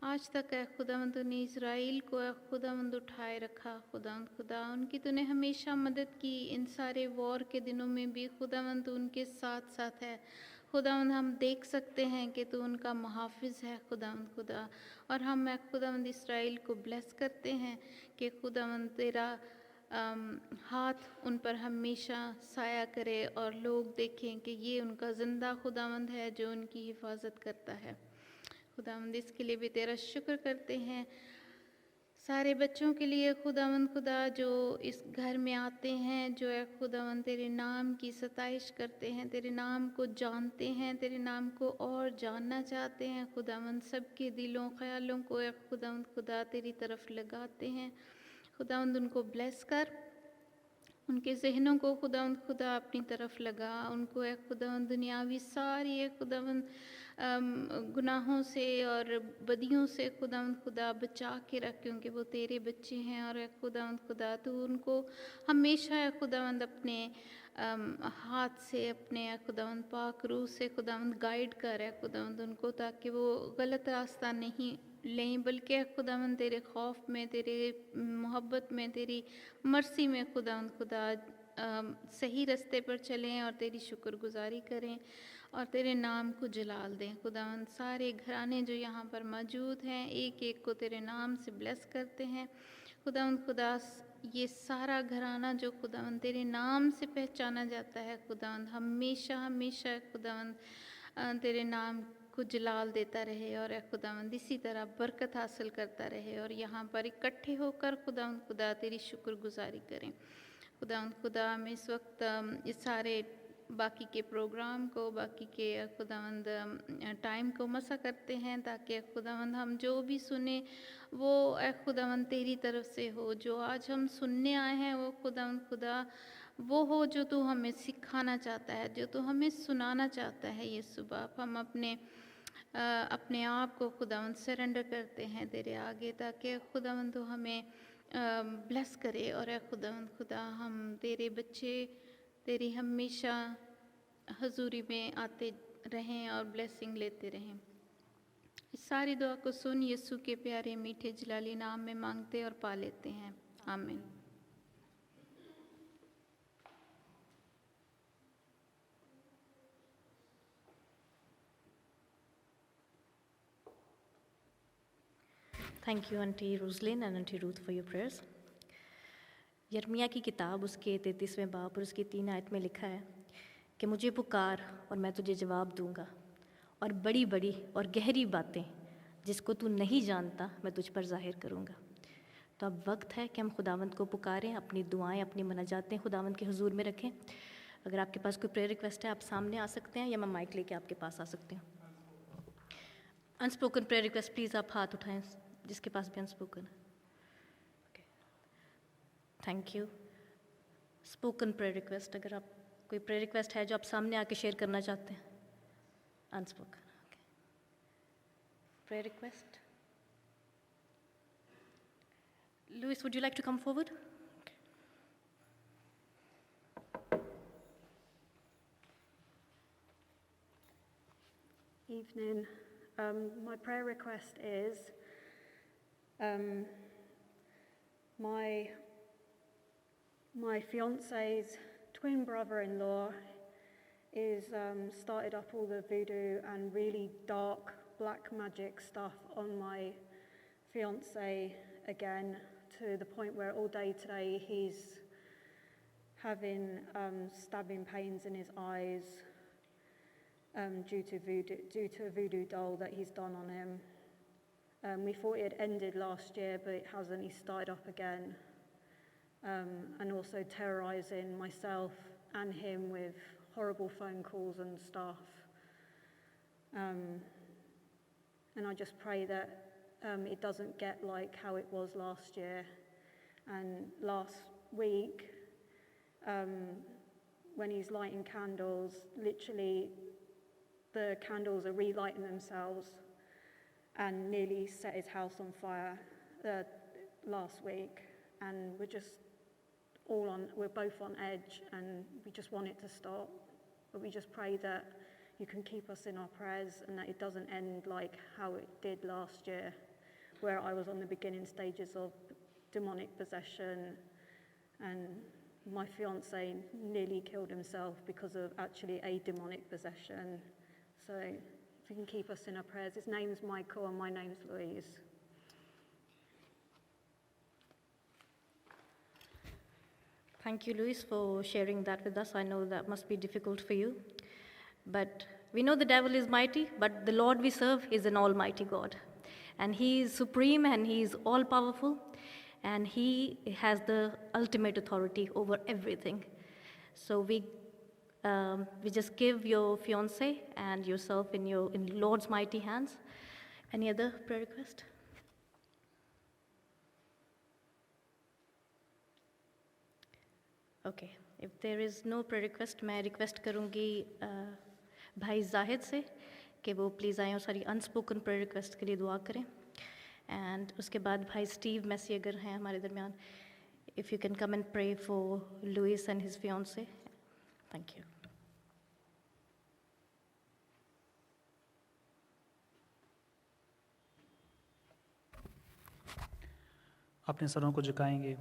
आज तक खुदावंद तूने इज़राइल को खुदावंद उठाए रखा। खुदावंद खुदा उनकी तूने हमेशा मदद की, इन सारे वॉर के दिनों में भी खुदावंद तू उनके साथ साथ है। खुदावंद हम देख सकते हैं कि तू उनका मुहाफ़िज़ है खुदावंद खुदा, और हम खुदावंद इज़राइल को ब्लेस करते हैं कि खुदावंद तेरा हाथ उन पर हमेशा साया करे और लोग देखें कि ये उनका ज़िंदा खुदावंद है जो उनकी हिफाजत करता है। खुदावंद इसके लिए भी तेरा शुक्र करते हैं। सारे बच्चों के लिए खुदावंद खुदा जो इस घर में आते हैं, जो खुदावंद तेरे नाम की सताइश करते हैं, तेरे नाम को जानते हैं, तेरे नाम को और जानना चाहते हैं, खुदावंद सबके दिलों ख्यालों को खुदावंद खुदा तेरी तरफ लगाते हैं। खुदावंद उनको ब्लेस कर, उनके जहनों को खुदावंद खुदा अपनी तरफ लगा, उनको खुदावंद दुनियावी सारी खुदावंद गुनाहों से और बदियों से खुदावंद खुदा बचा के रख, क्योंकि वो तेरे बच्चे हैं। और खुदावंद खुदा तू उनको हमेशा खुदावंद अपने हाथ से, अपने खुदावंद पाक रूह से खुदावंद गाइड कर खुदावंद उनको, ताकि वो गलत रास्ता नहीं लें, बल्कि खुदावंद तेरे खौफ में, तेरे मोहब्बत में, तेरी मर्सी में खुदावंद खुदा सही रास्ते पर चलें और तेरी शुक्रगुजारी करें और तेरे नाम को जलाल दें। खुदावंद सारे घराने जो यहाँ पर मौजूद हैं, एक एक को तेरे नाम से ब्लेस करते हैं। खुदावंद खुदा ये सारा घराना जो खुदावंद तेरे नाम से पहचाना जाता है, खुदावंद हमेशा हमेशा खुदावंद तेरे नाम को जलाल देता रहे और खुदावंद इसी तरह बरकत हासिल करता रहे, और यहाँ पर इकट्ठे होकर खुदावंद खुदा तेरी शुक्रगुजारी करें। खुदावंद खुदा हम इस वक्त इस सारे बाकी के प्रोग्राम को, बाकी के खुदावंद टाइम को मसा करते हैं, ताकि खुदावंद हम जो भी सुने वो खुदावंद तेरी तरफ से हो। जो आज हम सुनने आए हैं वो खुदावंद खुदा वो हो जो तू हमें सिखाना चाहता है, जो तू हमें सुनाना चाहता है। ये सुबह हम अपने आप को खुदावंद सरेंडर करते हैं तेरे आगे, ताकि खुदावंद तो हमें ब्लेस करे और खुदावंद खुदा हम तेरे बच्चे तेरी हमेशा हजूरी में आते रहें और ब्लेसिंग लेते रहें। इस सारी दुआ को सुन यीशु के प्यारे मीठे जलाली नाम में मांगते और पा लेते हैं, आमीन। Thank you aunty Roselyn and aunty Ruth for your prayers. यर्मिया की किताब उसके 33वें बाब और उसकी 3 आयत में लिखा है कि मुझे पुकार और मैं तुझे जवाब दूंगा, और बड़ी बड़ी और गहरी बातें जिसको तू नहीं जानता मैं तुझ पर जाहिर करूंगा। तो अब वक्त है कि हम खुदावंद को पुकारें, अपनी दुआएं, अपनी मनाजातें खुदावंद के हुजूर में रखें। अगर आपके पास कोई प्रेयर रिक्वेस्ट है, आप सामने आ सकते हैं या मैं माइक लेके आपके पास आ सकती हूँ। अनस्पोकन प्रेयर रिक्वेस्ट, प्लीज़ आप हाथ उठाएं जिसके पास भी अनस्पोकन है। Thank you. Spoken prayer request, अगर आप कोई प्रेयर रिक्वेस्ट है जो आप सामने आके शेयर करना चाहते हैं। Unspoken, okay. Prayer request, Louis, would you like to come forward? Evening. My prayer request is my fiance's twin brother-in-law is started up all the voodoo and really dark black magic stuff on my fiance again, to the point where all day today he's having stabbing pains in his eyes due to a voodoo doll that he's done on him. We thought it had ended last year, but it hasn't. He started up again. And also terrorising myself and him with horrible phone calls and stuff. And I just pray that it doesn't get like how it was last year. And last week, when he's lighting candles, literally the candles are relighting themselves, and nearly set his house on fire last week. And we're both on edge, and we just want it to stop. But we just pray that you can keep us in our prayers and that it doesn't end like how it did last year, where I was on the beginning stages of demonic possession, and my fiance nearly killed himself because of actually a demonic possession. So if you can keep us in our prayers. His name's Michael and my name's Louise. Thank you, Luis, for sharing that with us. I know that must be difficult for you. But we know the devil is mighty, but the Lord we serve is an almighty God. And he is supreme and he is all-powerful. And he has the ultimate authority over everything. So we just give your fiancé and yourself in Lord's mighty hands. Any other prayer request? Okay, if there is no prayer request, मैं request करूँगी भाई जाहिद से कि वो please आएँ और सारी unspoken prayer request के लिए दुआ करें. And उसके बाद भाई स्टीव मैसी अगर हैं हमारे दरमियान, if you can come and pray for Louis and his fiancée. Thank you. अपने सरों को झुकाएंगे,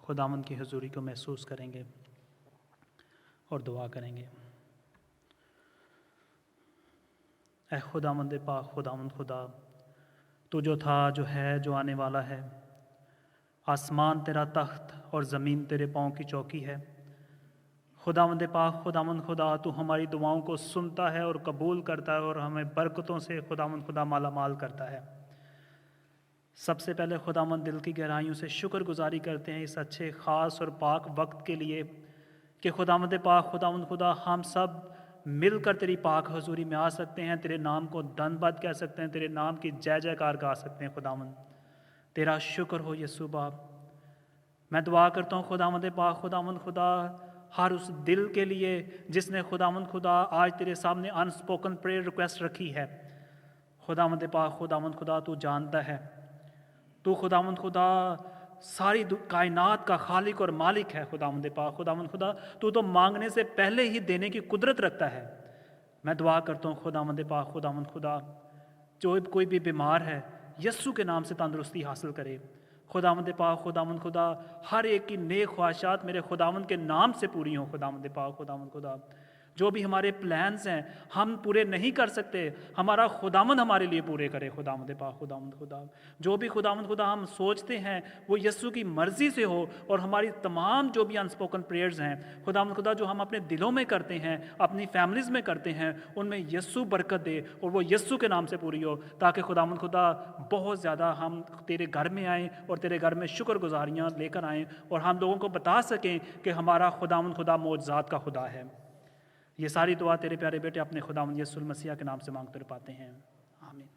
खुदावंद की हुजूरी को महसूस करेंगे और दुआ करेंगे. ऐ खुदावंद पाक, खुदावंद खुदा, तू जो था, जो है, जो आने वाला है. आसमान तेरा तख्त और ज़मीन तेरे पाँव की चौकी है. खुदावंद पाक, खुदावंद खुदा, तू हमारी दुआओं को सुनता है और कबूल करता है और हमें बरकतों से खुदावंद खुदा माला माल करता है. सबसे पहले खुदावंद दिल की गहराइयों से शुक्रगुजारी करते हैं इस अच्छे, ख़ास और पाक वक्त के लिए कि खुदावंद पाक, खुदावंद खुदा, हम सब मिलकर तेरी पाक हजूरी में आ सकते हैं, तेरे नाम को धन्यवाद कह सकते हैं, तेरे नाम की जय जयकार गा सकते हैं. खुदावंद तेरा शुक्र हो यीशु बाप. मैं दुआ करता हूँ खुदावंद पाक, खुदावंद खुदा, हर उस दिल के लिए जिसने खुदावंद खुदा आज तेरे सामने अनस्पोकन प्रेयर रिक्वेस्ट रखी है. खुदावंद पाक, खुदावंद खुदा, तू जानता है. तू खुदावंद खुदा सारी कायनात का खालिक और मालिक है. खुदावंद पाक, खुदावंद खुदा, तू तो मांगने से पहले ही देने की कुदरत रखता है. मैं दुआ करता हूँ खुदावंद पाक, खुदावंद खुदा, जो कोई भी बीमार है यस्सु के नाम से तंदुरुस्ती हासिल करे. खुदावंद पाक, खुदावंद खुदा, हर एक की नेक ख्वाहिशात मेरे खुदावंद के नाम से पूरी हों. खुदावंद पाक, खुदावंद खुदा, जो भी हमारे प्लान्स हैं हम पूरे नहीं कर सकते, हमारा खुदावंद हमारे लिए पूरे करे। खुदावंद पाक, खुदावंद खुदा, जो भी खुदावंद खुदा हम सोचते हैं वो यीशु की मर्ज़ी से हो, और हमारी तमाम जो भी अनस्पोकन प्रेयर्स हैं खुदावंद खुदा जो हम अपने दिलों में करते हैं, अपनी फैमिलीज़ में करते हैं, उनमें यीशु बरकत दे और वो यीशु के नाम से पूरी हो, ताकि खुदावंद खुदा बहुत ज़्यादा हम तेरे घर में आएँ और तेरे घर में शुक्रगुजारियाँ लेकर आएँ और हम लोगों को बता सकें कि हमारा खुदावंद खुदा मौजज़ात का खुदा है। ये सारी दुआ तेरे प्यारे बेटे अपने खुदावंद यीशु मसीह के नाम से मांगते हुए पाते हैं, आमीन।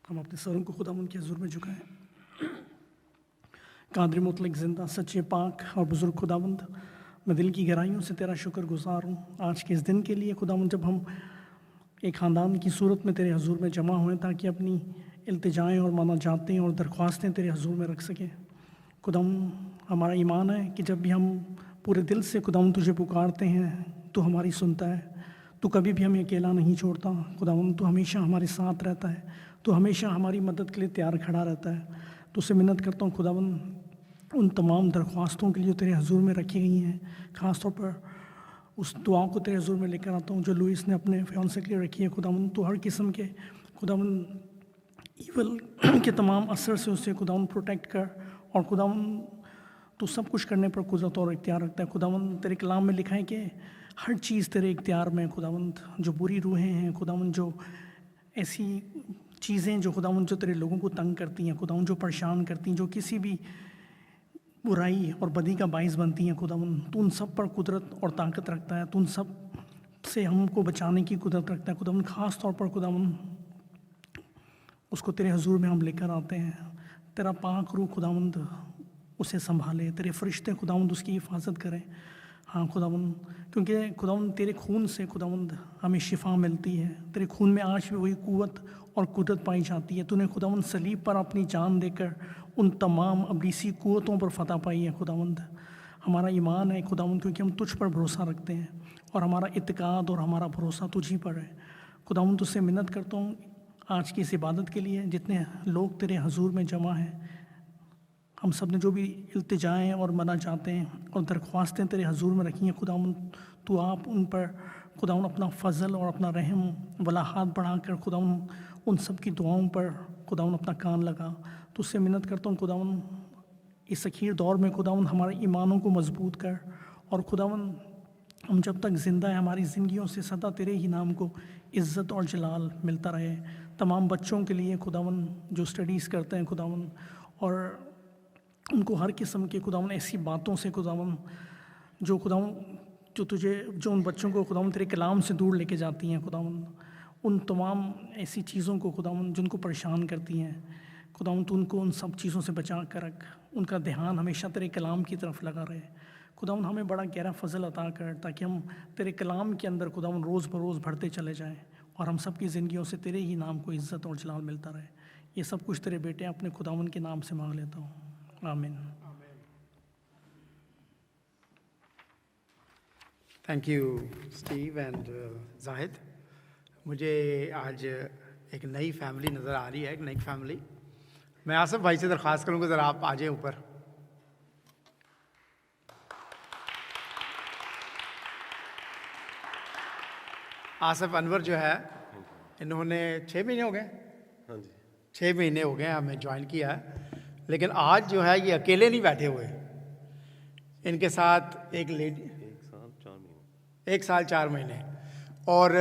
हम अपने सरों को खुदावंद के हुजूर में झुकाएं। कादिर मुतलक ज़िंदा सच्चे पाक और बुज़ुर्ग खुदावंद, मैं दिल की गहराइयों से तेरा शुक्रगुजार हूँ आज के इस दिन के लिए खुदावंद, जब हम एक ख़ानदान की सूरत में तेरे हुजूर में जमा हुए ताकि अपनी इल्तिजाएँ और मनाजातें और दरख्वास्तें तेरे हुजूर में रख सकें। खुदावंद, हमारा ईमान है कि जब भी हम पूरे दिल से खुदावंद तुझे पुकारते हैं तो हमारी सुनता है, तू कभी भी हमें अकेला नहीं छोड़ता। खुदावंद, तू हमेशा हमारे साथ रहता है, तू हमेशा हमारी मदद के लिए तैयार खड़ा रहता है। तुझसे मिन्नत करता हूँ खुदावंद, उन तमाम दरख्वास्तों के लिए जो तेरे हुजूर में रखी गई हैं, ख़ास तौर पर उस दुआ को तेरे हुजूर में लेकर आता हूँ जो लुइस ने अपने फियांसे के लिए रखी है। खुदावंद, तो हर किस्म के खुदावंद ईवल के तमाम असर से उसे खुदावंद प्रोटेक्ट कर, और खुदावंद तो सब कुछ करने पर कुदरत और इख्तियार रखता है। खुदावंद, तेरे कलाम में लिखा है कि हर चीज़ तेरे इख्तियार में। खुदावंद, जो बुरी रूहें हैं खुदावंद, जो ऐसी चीज़ें जो खुदावंद जो तेरे लोगों को तंग करती हैं खुदावंद, जो परेशान करती हैं, जो किसी भी बुराई और बदी का बाइस बनती हैं खुदावंद, तू उन सब पर कुदरत और ताकत रखता है। तू उन सब से हमको बचाने की कुदरत रखता है खुदावंद। ख़ास तौर पर खुदावंद उसको तेरे हुजूर में हम लेकर आते हैं। तेरा पाक रूह खुदावंद उसे संभाले, तेरे फरिश्ते खुदावंद उसकी हिफाजत करें। हाँ खुदावंद, क्योंकि खुदावंद तेरे खून से खुदावंद हमें शिफा मिलती है। तेरे खून में आज भी वही कुव्वत और कुदरत पाई जाती है। तूने खुदावंद सलीब पर अपनी जान देकर उन तमाम अबलीसी कुव्वतों पर फतह पाई है खुदावंद। हमारा ईमान है खुदावंद, क्योंकि हम तुझ पर भरोसा रखते हैं और हमारा इत्तेकाद और हमारा भरोसा तुझ ही पर है। खुदावंद, तुझसे मिन्नत करता हूँ आज की इस इबादत के लिए, जितने लोग तेरे हुजूर में जमा हैं, हम सब ने जो भी इल्तिजाएँ और मनाजातें हैं और दरख्वास्तें तेरे हुजूर में रखी हैं खुदावंद, तो आप उन पर खुदावंद अपना फ़ज़ल और अपना रहम वाला हाथ बढ़ाकर खुदावंद उन सब की दुआओं पर खुदावंद अपना कान लगा। तो उससे मिन्नत करता हूँ खुदावंद, इस अखीर दौर में खुदावंद हमारे ईमानों को मजबूत कर, और खुदावंद हम जब तक ज़िंदा हैं हमारी ज़िंदगियों से सदा तेरे ही नाम को इज़्ज़त और जलाल मिलता रहे। तमाम बच्चों के लिए खुदावंद जो स्टडीज़ करते हैं खुदावंद, और उनको हर किस्म के खुदावंद ऐसी बातों से खुदावंद जो खुदावंद जो उन बच्चों को खुदावंद तेरे कलाम से दूर लेके जाती हैं खुदावंद, उन तमाम ऐसी चीज़ों को खुदावंद जिनको परेशान करती हैं खुदावंद, उनको उन सब चीज़ों से बचा कर रख। उनका ध्यान हमेशा तेरे कलाम की तरफ लगा रहे। खुदावंद, हमें बड़ा गहरा फजल अता कर, ताकि हम तेरे कलाम के अंदर खुदावंद रोज़ बरोज़ बढ़ते चले जाएं और हम सब की ज़िंदगियों से तेरे ही नाम को इज़्ज़त और जलाल मिलता रहे। ये सब कुछ तेरे बेटे अपने खुदावंद के नाम से मांग लेता हूँ, आमीन। Thank you Steve and Zahid. मुझे आज एक नई फैमिली नज़र आ रही है, एक नई फैमिली। मैं आसिफ भाई से दरख्वास्त करूँगा ज़रा आप आ जाएँ ऊपर। आसिफ अनवर जो है, इन्होंने 6 महीने हो गए, हाँ जी 6 महीने हो गए हमें ज्वाइन किया है, लेकिन आज जो है ये अकेले नहीं बैठे हुए, इनके साथ एक लेडी 1 साल 4 महीने और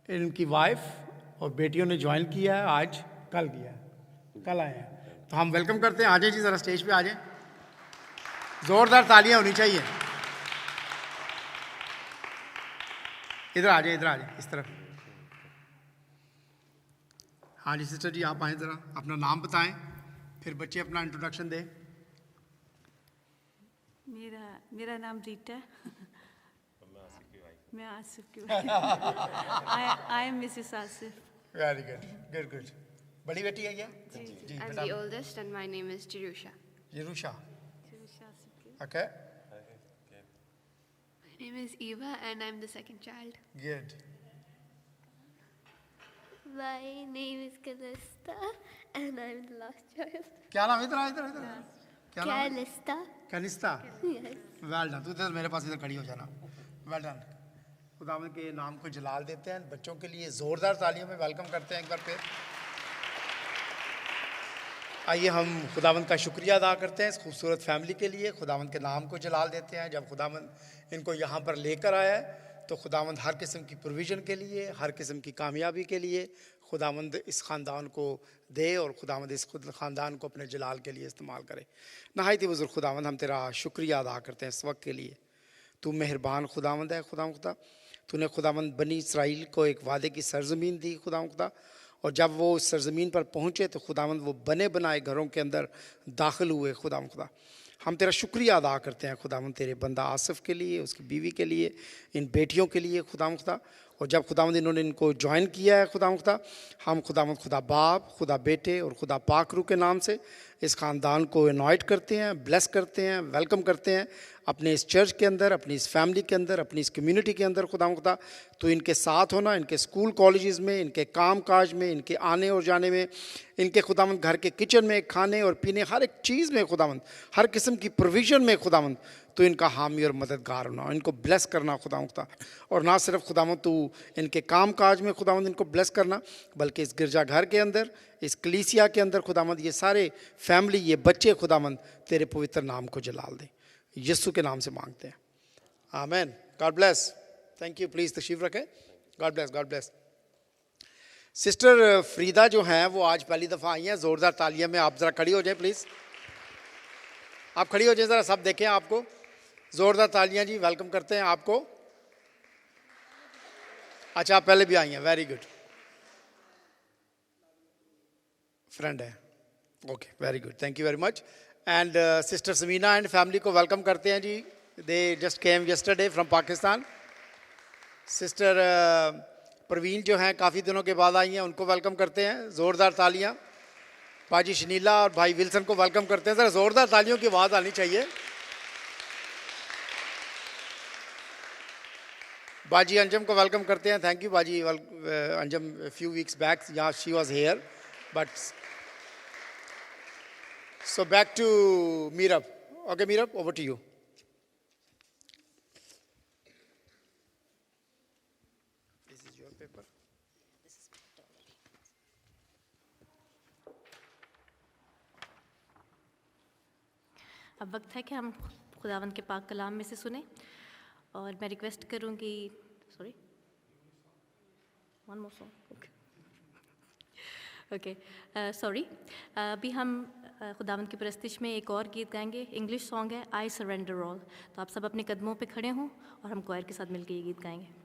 इनकी वाइफ और बेटियों ने ज्वाइन किया है। आज कल किया है, कल आए हैं। तो हम वेलकम करते हैं। आ जाए जी, ज़रा स्टेज पे आ जाए, ज़ोरदार तालियां होनी चाहिए। इधर आ जाए, इधर आ जाए, इस तरफ। हाँ जी सिस्टर जी, आप आएँ, ज़रा अपना नाम बताएं, फिर बच्चे अपना इंट्रोडक्शन दें। मेरा नाम रीटा है। मैं आसिफ की I am Mrs Asif. Very good, good good. बड़ी बेटी है क्या? जी। I'm the oldest and my name is Jerusha. Jerusha. Okay. My name is Eva and I'm the second child. Good. My name is Kalista and I'm the last child. क्या नाम? इधर इधर क्या नाम? Kalista. कनिस्ता। Yes. Well done. तू इधर मेरे पास इधर खड़ी हो जाना। Well done. खुदावंद के नाम को जलाल देते हैं। बच्चों के लिए ज़ोरदार तालियों में वेलकम करते हैं एक बार फिर। आइए हम खुदावंद का शुक्रिया अदा करते हैं इस खूबसूरत फैमिली के लिए। खुदावंद के नाम को जलाल देते हैं। जब खुदावंद इनको यहाँ पर लेकर आया है तो खुदावंद हर किस्म की प्रोविज़न के लिए, हर किस्म की कामयाबी के लिए खुदावंद इस ख़ानदान को दे और खुदावंद इस ख़ानदान को अपने जलाल के लिए इस्तेमाल करे। नहायत ही बुज़ुर्ग खुदावंद, हम तेरा शुक्रिया अदा करते हैं इस वक्त के लिए। तू मेहरबान खुदावंद है। खुदा तूने खुदावंद बनी इसराइल को एक वादे की सरज़मीन दी खुदा, और जब वो उस सरज़मीन पर पहुँचे तो खुदावंद वो बने बनाए घरों के अंदर दाखिल हुए। खुदा हम तेरा शुक्रिया अदा करते हैं खुदावंद तेरे बंदा आसिफ के लिए, उसकी बीवी के लिए, इन बेटियों के लिए खुदा। और जब खुदावंद इन्होंने इनको ज्वाइन किया है खुदा, हम खुदावंद खुदा बाप, खुदा बेटे और खुदा पाक रूह के नाम से इस ख़ानदान को इनवाइट करते हैं, ब्लेस करते हैं, वेलकम करते हैं अपने इस चर्च के अंदर, अपनी इस फैमिली के अंदर, अपनी इस कम्युनिटी के अंदर। खुदा तो इनके साथ होना, इनके स्कूल कॉलेजेस में, इनके काम काज में, इनके आने और जाने में, इनके खुदावंद घर के किचन में, खाने और पीने हर एक चीज़ में खुदावंद, हर किस्म की प्रोविज़न में खुदावंद तो इनका हामी और मददगार होना, इनको ब्लेस करना खुदा। और ना सिर्फ खुदावंद तो इनके काम काज में खुदावंद इनको ब्लेस करना, बल्कि इस गिरजाघर के अंदर, इस कलीसिया के अंदर खुदावंद ये सारे फैमिली, ये बच्चे खुदावंद तेरे पवित्र नाम को जलाल दें। यीशु के नाम से मांगते हैं, आमीन। God bless. Thank you. Please तशरीफ़ रखें। God bless, God bless. Sister Farida जो हैं वो आज पहली दफ़ा आई हैं। ज़ोरदार तालियां में आप ज़रा खड़ी हो जाएं प्लीज़। आप खड़ी हो जाएं, ज़रा सब देखें आपको। ज़ोरदार तालियां जी, वेलकम करते हैं आपको। अच्छा, आप पहले भी आई हैं, वेरी गुड। फ्रेंड है, okay, very good, thank you very much. And sister Samina and family को वेलकम करते हैं जी। They just came yesterday from Pakistan. Sister Parveen जो हैं काफ़ी दिनों के बाद आई हैं, उनको वेलकम करते हैं। ज़ोरदार तालियां। बाजी शनीला और भाई विल्सन को वेलकम करते हैं। ज़रा ज़ोरदार तालियों की आवाज़ आनी चाहिए। बाजी अंजम को वेलकम करते हैं। थैंक यू बाजी अंजम। फ्यू वीक्स बैक यहाँ she was here, but so back to Meerab. Okay, Meerab, over to you. This is your paper. अब वक्त है कि हम खुदावंद के पाक कलाम में से सुने, और मैं रिक्वेस्ट करूंगी, sorry, one more song, okay, sorry, अभी हम खुदावंद की परस्तिश में एक और गीत गाएंगे। इंग्लिश सॉन्ग है आई सरेंडर ऑल। तो आप सब अपने कदमों पे खड़े हों और हम क्वायर के साथ मिलकर ये गीत गाएंगे।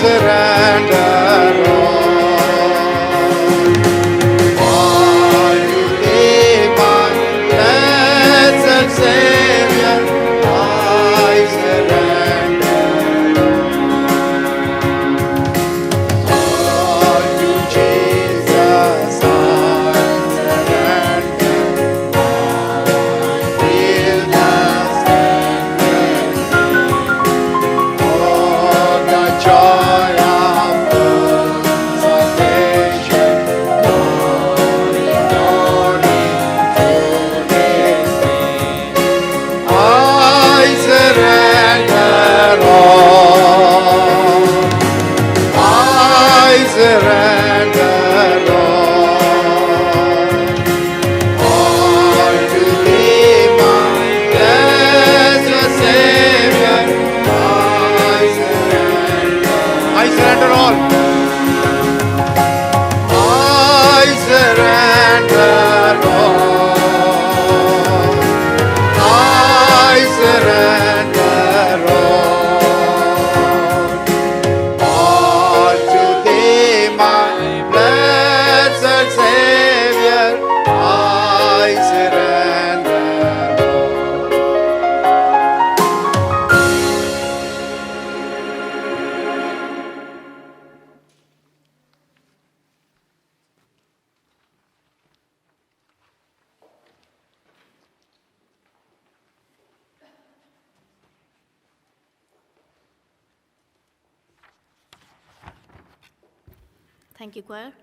surrender all. All to thee, my blessed Savior, I surrender all to Jesus. I surrender all. Feel the sacred all the joy of full salvation. Glory, glory to His name. I surrender all. I surrender all to Thee, my blessed Savior. I surrender all. I surrender all. I surrender all to Thee, my blessed Savior. I surrender all. Thank you choir.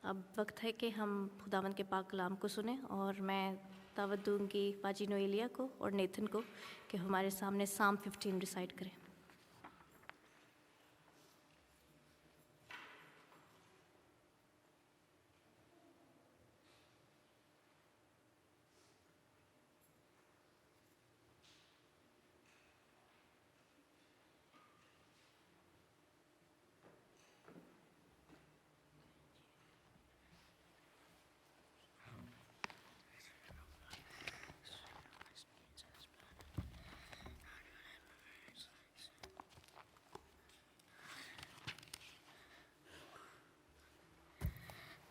अब वक्त है कि हम खुदावन के पाक कलाम को सुने, और मैं दावत दूंगी पाजी नोएलिया को और नेथन को कि हमारे सामने साम 15 रिसाइट करें।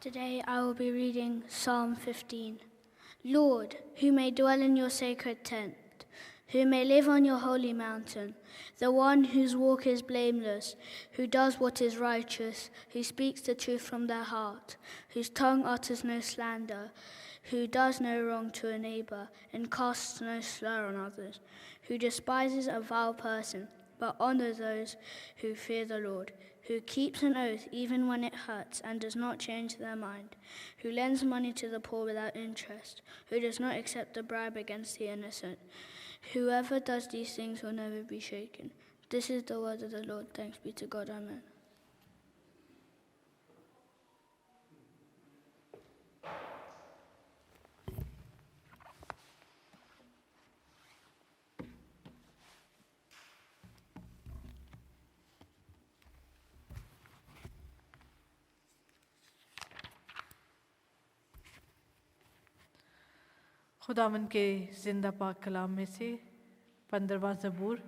Today I will be reading Psalm 15. Lord, who may dwell in your sacred tent, who may live on your holy mountain, the one whose walk is blameless, who does what is righteous, who speaks the truth from their heart, whose tongue utters no slander, who does no wrong to a neighbor and casts no slur on others, who despises a vile person but honors those who fear the Lord, who keeps an oath even when it hurts and does not change their mind, who lends money to the poor without interest, who does not accept a bribe against the innocent. Whoever does these things will never be shaken. This is the word of the Lord. Thanks be to God. Amen. खुदावन के जिंदा पाक कलाम में से 15वां ज़बूर।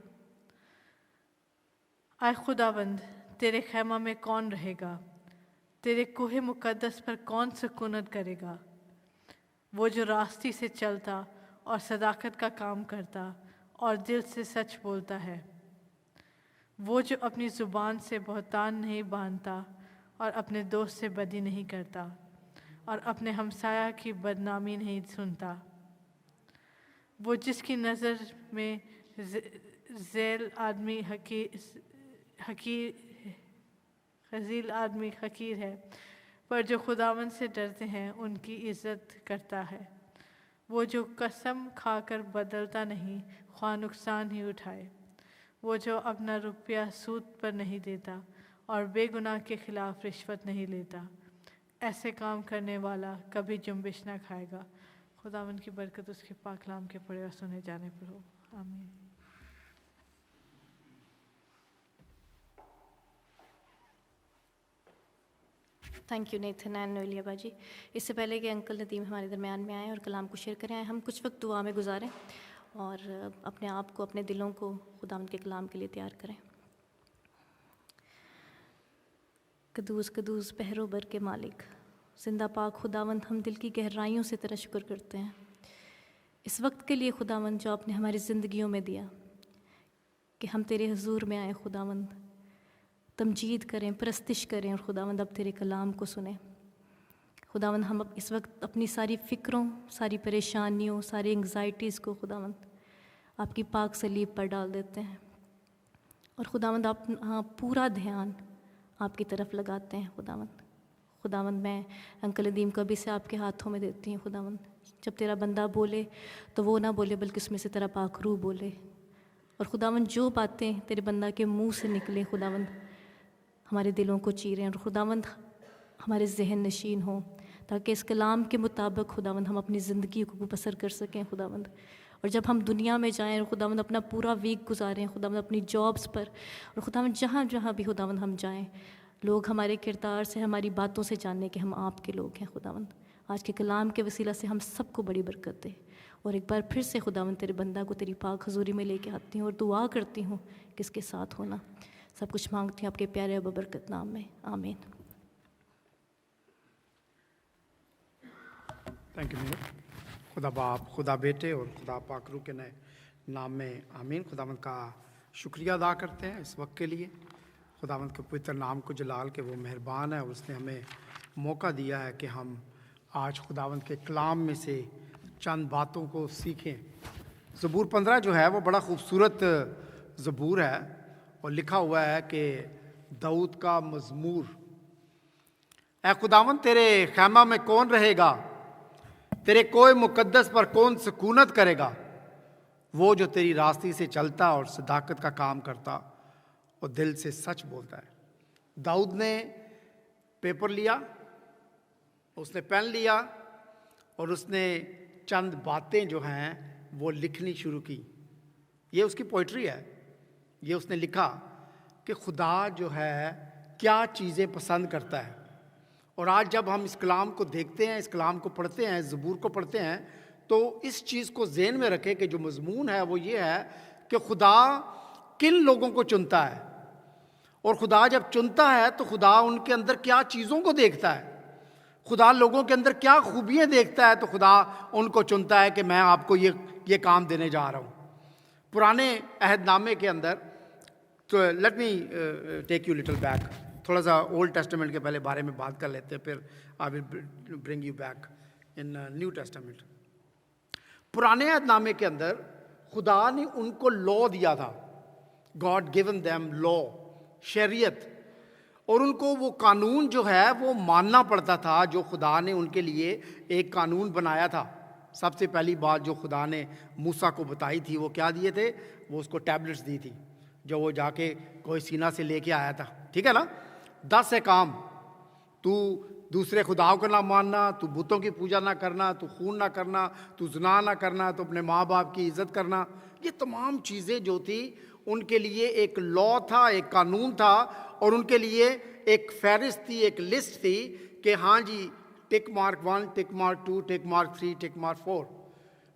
आए खुदावंद, तेरे खैमा में कौन रहेगा? तेरे कोहे मुक़द्दस पर कौन सुकूनत करेगा? वो जो रास्ती से चलता और सदाकत का काम करता और दिल से सच बोलता है, वो जो अपनी ज़ुबान से बहतान नहीं बांधता और अपने दोस्त से बदी नहीं करता और अपने हमसाया की बदनामी नहीं सुनता, वो जिसकी नज़र में ज़ैल आदमी खजील आदमी हकीर है, पर जो खुदावन से डरते हैं उनकी इज़्ज़त करता है। वो जो कसम खाकर बदलता नहीं, ख्वाह नुकसान ही उठाए। वो जो अपना रुपया सूद पर नहीं देता और बेगुनाह के खिलाफ रिश्वत नहीं लेता, ऐसे काम करने वाला कभी जुम्बिश ना खाएगा। खुदावन की बरकत उसके पाक कलाम के पढ़े और सुने जाने पर हो। आमीन। थैंक यू नेथन एंड नोएलिया बाजी। इससे पहले कि अंकल नदीम हमारे दरमियान में आए और कलाम को शेयर करें, हम कुछ वक्त दुआ में गुजारें और अपने आप को, अपने दिलों को खुदावंद के कलाम के लिए तैयार करें। कदूस कदूस पहरो बर के मालिक, जिंदा पाक खुदावंद, हम दिल की गहराइयों से तेरा शुक्र करते हैं इस वक्त के लिए खुदावंद जो आपने हमारी ज़िंदगियों में दिया कि हम तेरे हुजूर में आए खुदावंद, तमजीद करें, परस्तिश करें और खुदावंद अब तेरे कलाम को सुने। खुदावंद हम अब इस वक्त अपनी सारी फ़िक्रों, सारी परेशानियों, सारी एंग्जाइटीज़ को खुदावंद आपकी पाक सलीब पर डाल देते हैं और खुदावंद आप पूरा ध्यान आपकी तरफ लगाते हैं। खुदावंद मैं अंकल अदीम को अभी से आपके हाथों में देती हूँ। खुदावंद जब तेरा बंदा बोले तो वो ना बोले बल्कि उसमें से तेरा पाक रूह बोले, और खुदावंद जो बातें तेरे बंदा के मुंह से निकले खुदावंद हमारे दिलों को चीरें और खुदावंद हमारे जहन नशीन हों, ताकि इस कलाम के मुताबिक खुदावंद हम अपनी ज़िंदगी को बसर कर सकें खुदावंद। और जब हम दुनिया में जाएं और खुदावंद अपना पूरा वीक गुजारें खुदावंद अपनी जॉब्स पर, और खुदावंद जहाँ जहाँ भी खुदावंद हम जाएं, लोग हमारे किरदार से, हमारी बातों से जाने के हम आपके लोग हैं खुदावंद। आज के कलाम के वसीला से हम सबको बड़ी बरकत दे। और एक बार फिर से खुदावंद तेरे बंदा को तेरी पाक हजूरी में लेके आती हूँ और दुआ करती हूँ कि इसके साथ होना। सब कुछ मांगती हूँ आपके प्यारे बरकत नाम में, आमीन। Thank you Mir. खुदा बाप, खुदा बेटे और खुदा पाक रूह के नए नाम में आमीन। खुदावंद का शुक्रिया अदा करते हैं इस वक्त के लिए। खुदावंद के पवित्र नाम को जलाल के वो मेहरबान है और उसने हमें मौका दिया है कि हम आज खुदावंद के कलाम में से चंद बातों को सीखें। ज़बूर 15 जो है वो बड़ा खूबसूरत ज़बूर है और लिखा हुआ है कि दाऊद का मज़मूर, ऐ खुदावंद तेरे खैमा में कौन रहेगा, तेरे कोई मुकद्दस पर कौन सुकूनत करेगा। वो जो तेरी रास्ते से चलता और सदाकत का काम करता और दिल से सच बोलता है। दाऊद ने पेपर लिया, उसने पेन लिया और उसने चंद बातें जो हैं वो लिखनी शुरू की। ये उसकी पोइट्री है। ये उसने लिखा कि खुदा जो है क्या चीज़ें पसंद करता है। और आज जब हम इस कलाम को देखते हैं, इस कलाम को पढ़ते हैं, ज़बूर को पढ़ते हैं, तो इस चीज़ को ज़हन में रखें कि जो मज़मून है वो ये है कि खुदा किन लोगों को चुनता है, और खुदा जब चुनता है तो खुदा उनके अंदर क्या चीज़ों को देखता है, खुदा लोगों के अंदर क्या खूबियाँ देखता है, तो खुदा उनको चुनता है कि मैं आपको ये काम देने जा रहा हूँ। पुराने अहदनामे के अंदर, तो let me take you little back, थोड़ा सा ओल्ड टेस्टामेंट के पहले बारे में बात कर लेते हैं, फिर I will bring you back in new testament. पुराने अहदनामे के अंदर खुदा ने उनको लॉ दिया था, गॉड गिवन देम लॉ, शरीयत, और उनको वो कानून जो है वो मानना पड़ता था जो खुदा ने उनके लिए एक कानून बनाया था। सबसे पहली बात जो खुदा ने मूसा को बताई थी वो क्या दिए थे, वो उसको टैबलेट्स दी थी जो वो जाके कोई सीना से लेके आया था, ठीक है ना। 10 है काम, तू दूसरे खुदाओं को ना मानना, तू बुतों की पूजा ना करना, तू खून ना करना, तू ज़िना ना करना, तू अपने माँ बाप की इज़्ज़त करना। ये तमाम चीज़ें जो थी उनके लिए एक लॉ था, एक कानून था, और उनके लिए एक फहरिस्त थी, एक लिस्ट थी कि हाँ जी tick mark 1, tick mark 2, tick mark 3, tick mark 4।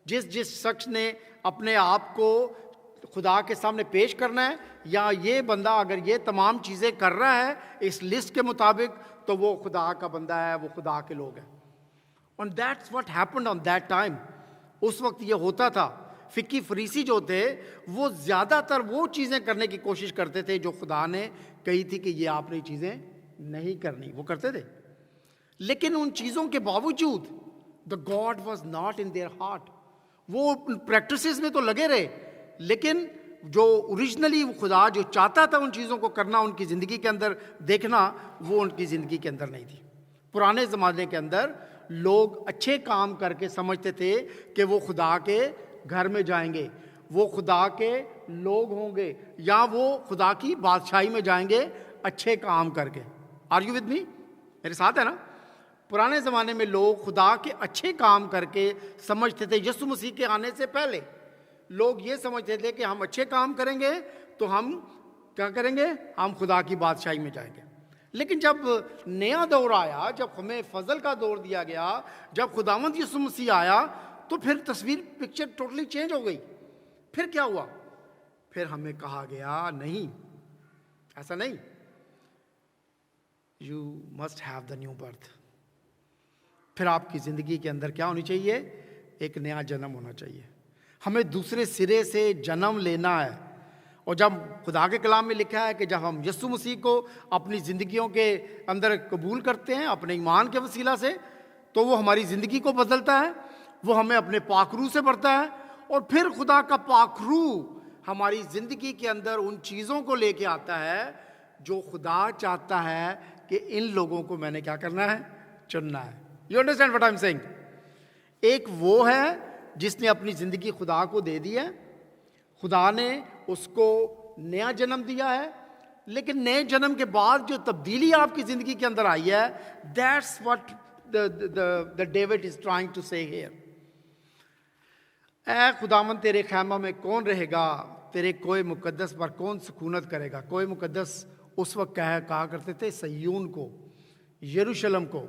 जिस शख्स ने अपने आप को खुदा के सामने पेश करना है, या ये बंदा अगर ये तमाम चीज़ें कर रहा है इस लिस्ट के मुताबिक, तो वो खुदा का बंदा है, वो खुदा के लोग हैं। And that's what happened on that time. उस वक्त ये होता था। फ़िकी फरीसी जो थे वो ज़्यादातर वो चीज़ें करने की कोशिश करते थे जो खुदा ने कही थी कि ये आपने चीज़ें नहीं करनी, वो करते थे। लेकिन उन चीज़ों के बावजूद the God was not in their heart. वो प्रैक्टिसेस में तो लगे रहे, लेकिन जो ओरिजिनली खुदा जो चाहता था उन चीज़ों को करना, उनकी ज़िंदगी के अंदर देखना, वो उनकी ज़िंदगी के अंदर नहीं थी। पुराने ज़माने के अंदर लोग अच्छे काम करके समझते थे कि वो खुदा के घर में जाएंगे, वो खुदा के लोग होंगे, या वो खुदा की बादशाही में जाएंगे अच्छे काम करके। Are you with me? मेरे साथ है ना। पुराने ज़माने में लोग खुदा के अच्छे काम करके समझते थे। यीशु मसीह के आने से पहले लोग ये समझते थे कि हम अच्छे काम करेंगे तो हम क्या करेंगे, हम खुदा की बादशाही में जाएंगे। लेकिन जब नया दौर आया, जब हमें फजल का दौर दिया गया, जब खुदावंद यीशु मसीह आया, तो फिर तस्वीर, पिक्चर टोटली चेंज हो गई। फिर क्या हुआ? फिर हमें कहा गया नहीं, ऐसा नहीं। You must have the new birth. फिर आपकी ज़िंदगी के अंदर क्या होनी चाहिए? एक नया जन्म होना चाहिए। हमें दूसरे सिरे से जन्म लेना है। और जब खुदा के कलाम में लिखा है कि जब हम यीशु मसीह को अपनी ज़िंदगियों के अंदर कबूल करते हैं अपने ईमान के वसीला से, तो वो हमारी ज़िंदगी को बदलता है, वो हमें अपने पाकरू से भरता है, और फिर खुदा का पाकरू हमारी ज़िंदगी के अंदर उन चीज़ों को लेके आता है जो खुदा चाहता है कि इन लोगों को मैंने क्या करना है? चुनना है। You understand what I am saying? एक वो है जिसने अपनी ज़िंदगी खुदा को दे दी है, खुदा ने उसको नया जन्म दिया है, लेकिन नए जन्म के बाद जो तब्दीली आपकी ज़िंदगी के अंदर आई है, that's what the David is trying to say here. ऐ खुदावन तेरे खैमा में कौन रहेगा, तेरे कोई मुकद्दस पर कौन सुकूनत करेगा। कोई मुकद्दस उस वक्त कहा करते थे सय्यून को, यरूशलेम को,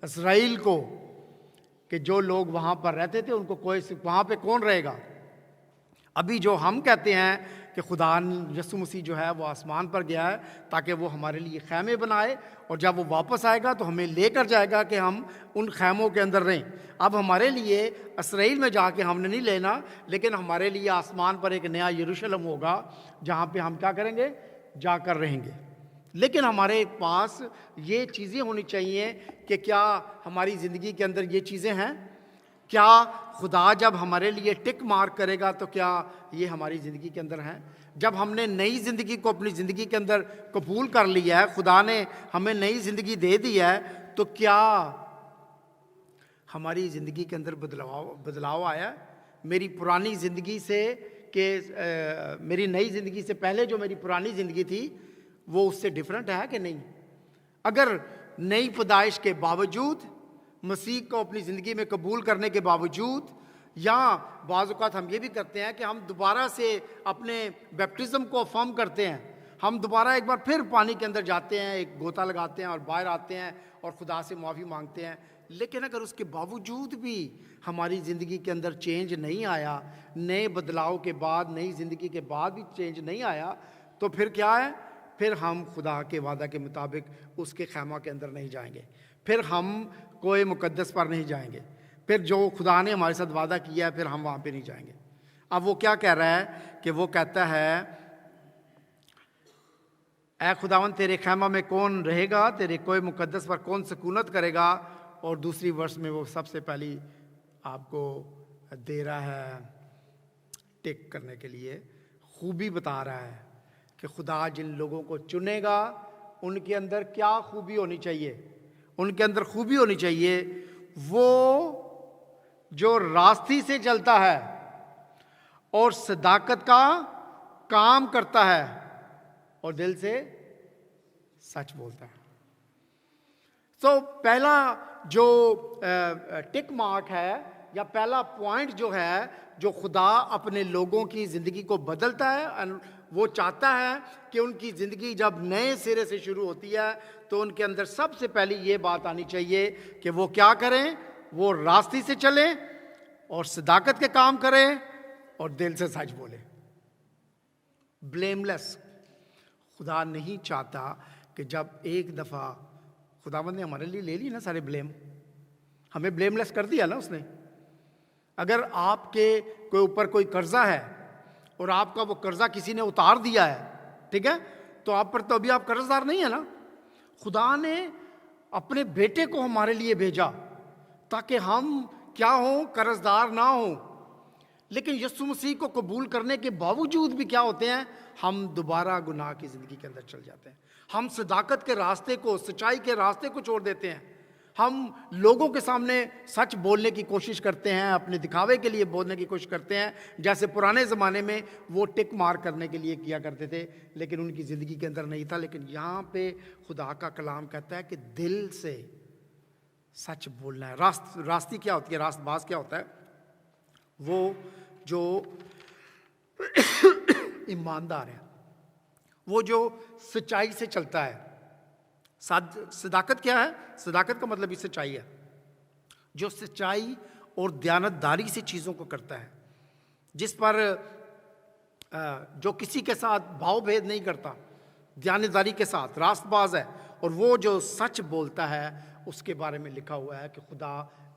इस्राएल को, कि जो लोग वहाँ पर रहते थे उनको कोई वहाँ पे कौन रहेगा। अभी जो हम कहते हैं कि खुदा यीशु मसीह जो है वो आसमान पर गया है ताकि वो हमारे लिए खैमे बनाए, और जब वो वापस आएगा तो हमें लेकर जाएगा कि हम उन खैमों के अंदर रहें। अब हमारे लिए इस्राएल में जाके हमने नहीं लेना, लेकिन हमारे लिए आसमान पर एक नया यरूशलेम होगा जहाँ पे हम क्या करेंगे? जाकर रहेंगे। लेकिन हमारे पास ये चीज़ें होनी चाहिए कि क्या हमारी ज़िंदगी के अंदर ये चीज़ें हैं? क्या खुदा जब हमारे लिए टिक मार्क करेगा तो क्या ये हमारी ज़िंदगी के अंदर हैं? जब हमने नई ज़िंदगी को अपनी ज़िंदगी के अंदर कबूल कर लिया है, खुदा ने हमें नई ज़िंदगी दे दी है, तो क्या हमारी ज़िंदगी के अंदर बदलाव आया? मेरी पुरानी ज़िंदगी से मेरी नई ज़िंदगी से पहले जो मेरी पुरानी ज़िंदगी थी वो उससे डिफरेंट है कि नहीं? अगर नई पैदाइश के बावजूद, मसीह को अपनी ज़िंदगी में कबूल करने के बावजूद, या बाज़ औक़ात हम ये भी करते हैं कि हम दोबारा से अपने बैप्टिज़म को अफर्म करते हैं, हम दोबारा एक बार फिर पानी के अंदर जाते हैं, एक गोता लगाते हैं और बाहर आते हैं और खुदा से माफ़ी मांगते हैं, लेकिन अगर उसके बावजूद भी हमारी ज़िंदगी के अंदर चेंज नहीं आया, नए बदलाव के बाद, नई ज़िंदगी के बाद भी चेंज नहीं आया, तो फिर क्या है? फिर हम खुदा के वादा के मुताबिक उसके खैमा के अंदर नहीं जाएंगे, फिर हम कोई मुकद्दस पर नहीं जाएंगे, फिर जो खुदा ने हमारे साथ वादा किया है फिर हम वहाँ पे नहीं जाएंगे। अब वो क्या कह रहा है कि वो कहता है ऐ खुदावन तेरे खैमा में कौन रहेगा, तेरे कोई मुकद्दस पर कौन सुकूनत करेगा। और दूसरी वर्ष में वो सबसे पहली आपको दे रहा है टिक करने के लिए, खूबी बता रहा है कि खुदा जिन लोगों को चुनेगा उनके अंदर क्या खूबी होनी चाहिए। उनके अंदर खूबी होनी चाहिए वो जो रास्ती से चलता है और सदाकत का काम करता है और दिल से सच बोलता है। तो पहला जो टिक मार्क है या पहला पॉइंट जो है, जो खुदा अपने लोगों की ज़िंदगी को बदलता है, वो चाहता है कि उनकी ज़िंदगी जब नए सिरे से शुरू होती है तो उनके अंदर सबसे पहले ये बात आनी चाहिए कि वो क्या करें, वो रास्ते से चलें और सदाकत के काम करें और दिल से सच बोले। ब्लेमलेस। खुदा नहीं चाहता कि जब एक दफ़ा खुदावंद ने हमारे लिए ले ली ना सारे ब्लेम, हमें ब्लेमलेस कर दिया ना उसने। अगर आपके कोई ऊपर कोई कर्जा है और आपका वो कर्जा किसी ने उतार दिया है, ठीक है, तो आप पर तो अभी आप कर्जदार नहीं है ना। खुदा ने अपने बेटे को हमारे लिए भेजा ताकि हम क्या हों, कर्जदार ना हों। लेकिन यीशु मसीह को कबूल करने के बावजूद भी क्या होते हैं, हम दोबारा गुनाह की ज़िंदगी के अंदर चल जाते हैं। हम सदाकत के रास्ते को, सच्चाई के रास्ते को छोड़ देते हैं। हम लोगों के सामने सच बोलने की कोशिश करते हैं, अपने दिखावे के लिए बोलने की कोशिश करते हैं, जैसे पुराने ज़माने में वो टिक मार करने के लिए किया करते थे, लेकिन उनकी ज़िंदगी के अंदर नहीं था। लेकिन यहाँ पे खुदा का कलाम कहता है कि दिल से सच बोलना है। रास्ती क्या होती है, रास्तबाज क्या होता है? वो जो ईमानदार है, वो जो सच्चाई से चलता है। सदाकत क्या है? सदाकत का मतलब ही सच्चाई है। जो सच्चाई और दयानतदारी से चीज़ों को करता है, जिस पर जो किसी के साथ भाव भेद नहीं करता, दयानतदारी के साथ रास्तबाज है, और वो जो सच बोलता है उसके बारे में लिखा हुआ है कि खुदा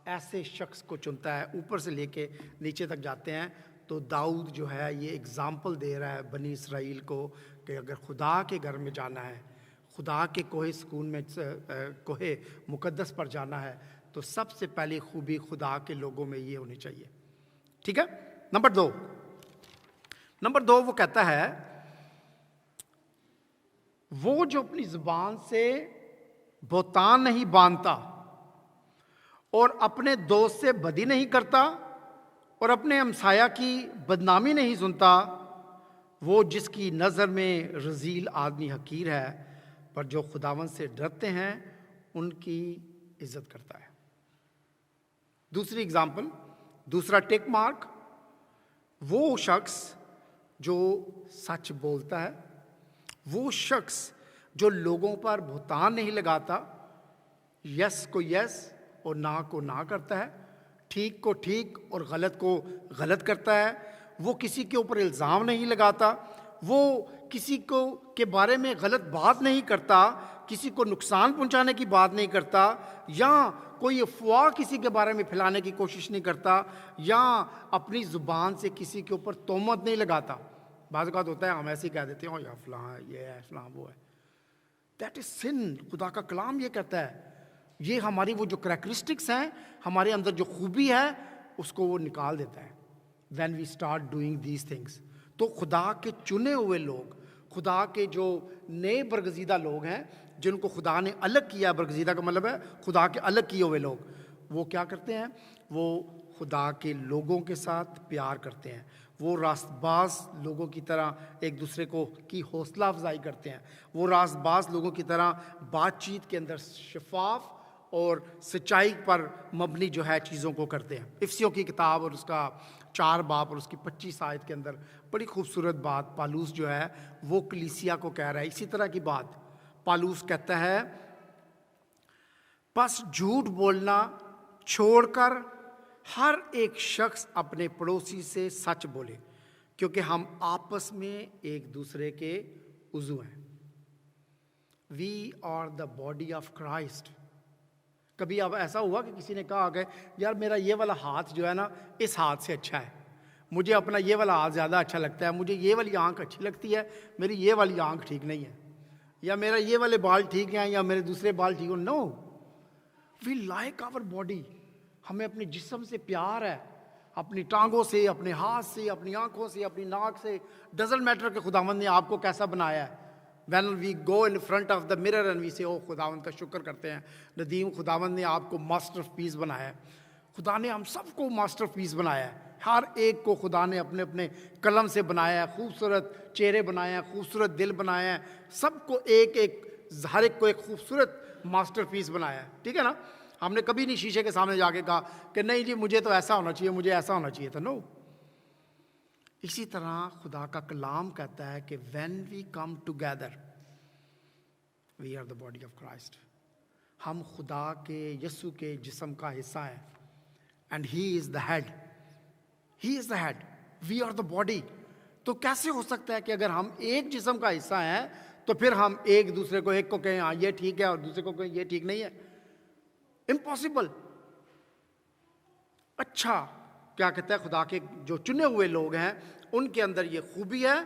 ऐसे शख्स को चुनता है। ऊपर से लेके नीचे तक जाते हैं तो दाऊद जो है ये एग्ज़ाम्पल दे रहा है बनी इसराइल को कि अगर खुदा के घर में जाना है, खुदा के कोहे सुकून में, कोहे मुकद्दस पर जाना है, तो सबसे पहली खूबी खुदा के लोगों में ये होनी चाहिए। ठीक है। नंबर दो वो कहता है वो जो अपनी जुबान से बोतान नहीं बांधता और अपने दोस्त से बदी नहीं करता और अपने हमसाया की बदनामी नहीं सुनता, वो जिसकी नज़र में रजील आदमी हकीर है, पर जो खुदावन से डरते हैं उनकी इज्जत करता है। दूसरी एग्जाम्पल, दूसरा टिक मार्क, वो शख्स जो सच बोलता है, वो शख्स जो लोगों पर भुगतान नहीं लगाता, यस को यस और ना को ना करता है, ठीक को ठीक और गलत को गलत करता है, वो किसी के ऊपर इल्ज़ाम नहीं लगाता, वो किसी को के बारे में गलत बात नहीं करता, किसी को नुकसान पहुंचाने की बात नहीं करता, या कोई अफवाह किसी के बारे में फैलाने की कोशिश नहीं करता, या अपनी ज़ुबान से किसी के ऊपर तोहमत नहीं लगाता। बाज़ औक़ात होता है हम ऐसे ही कह देते हैं या फ़लाँ है, ये है, फ़लाँ वो है। दैट इज़ सिन। खुदा का कलाम ये कहता है, ये हमारी वो जो करैक्टरिस्टिक्स हैं, हमारे अंदर जो खूबी है, उसको वो निकाल देता है when we start doing these things. तो खुदा के चुने हुए लोग, खुदा के जो नए बरगज़ीदा लोग हैं, जिनको खुदा ने अलग किया, बरगज़ीदा का मतलब है खुदा के अलग किए हुए लोग, वो क्या करते हैं? वो खुदा के लोगों के साथ प्यार करते हैं, वो रास्तबाज लोगों की तरह एक दूसरे को की हौसला अफजाई करते हैं, वो रास्तबाज लोगों की तरह बातचीत के अंदर शफाफ और सच्चाई पर मबनी जो है चीज़ों को करते हैं। इफ्सियों की किताब और उसका 4 बाब और उसकी 25 आयत के अंदर बड़ी खूबसूरत बात पालूस जो है वो कलीसिया को कह रहा है। इसी तरह की बात पालूस कहता है, बस झूठ बोलना छोड़कर हर एक शख्स अपने पड़ोसी से सच बोले, क्योंकि हम आपस में एक दूसरे के उज़ू हैं। We are the body of Christ. कभी अब ऐसा हुआ कि किसी ने कहा कि यार मेरा ये वाला हाथ जो है ना इस हाथ से अच्छा है, मुझे अपना ये वाला हाथ ज़्यादा अच्छा लगता है, मुझे ये वाली आंख अच्छी लगती है, मेरी ये वाली आंख ठीक नहीं है, या मेरा ये वाले बाल ठीक हैं या मेरे दूसरे बाल ठीक हो। No, we like our body. हमें अपने जिस्म से प्यार है, अपनी टांगों से, अपने हाथ से, अपनी आंखों से, अपनी नाक से। डजंट मैटर कि खुदावंद ने आपको कैसा बनाया है। When we go in front of the mirror and we say, oh खुदावंद का शुक्र करते हैं, नदीम खुदावंद ने आपको मास्टर पीस बनाया है। खुदा ने हम सबको मास्टर पीस बनाया है, हर एक को खुदा ने अपने अपने कलम से बनाया है, खूबसूरत चेहरे बनाए हैं, खूबसूरत दिल बनाए हैं, सबको एक एक, हर एक को एक खूबसूरत मास्टर पीस बनाया है। ठीक है ना। हमने कभी नहीं शीशे के सामने जाके कहा कि नहीं जी मुझे तो ऐसा होना चाहिए, मुझे ऐसा होना चाहिए था। नो। इसी तरह खुदा का कलाम कहता है कि when we come together we are the body of Christ. हम खुदा के यीशु के जिस्म का हिस्सा हैं, and he is the head, he is the head, we are the body. तो कैसे हो सकता है कि अगर हम एक जिस्म का हिस्सा हैं तो फिर हम एक दूसरे को, एक को कहें हाँ ये ठीक है और दूसरे को कहें ये ठीक नहीं है? इम्पॉसिबल। अच्छा, क्या कहता है खुदा के जो चुने हुए लोग हैं उनके अंदर ये खूबी है,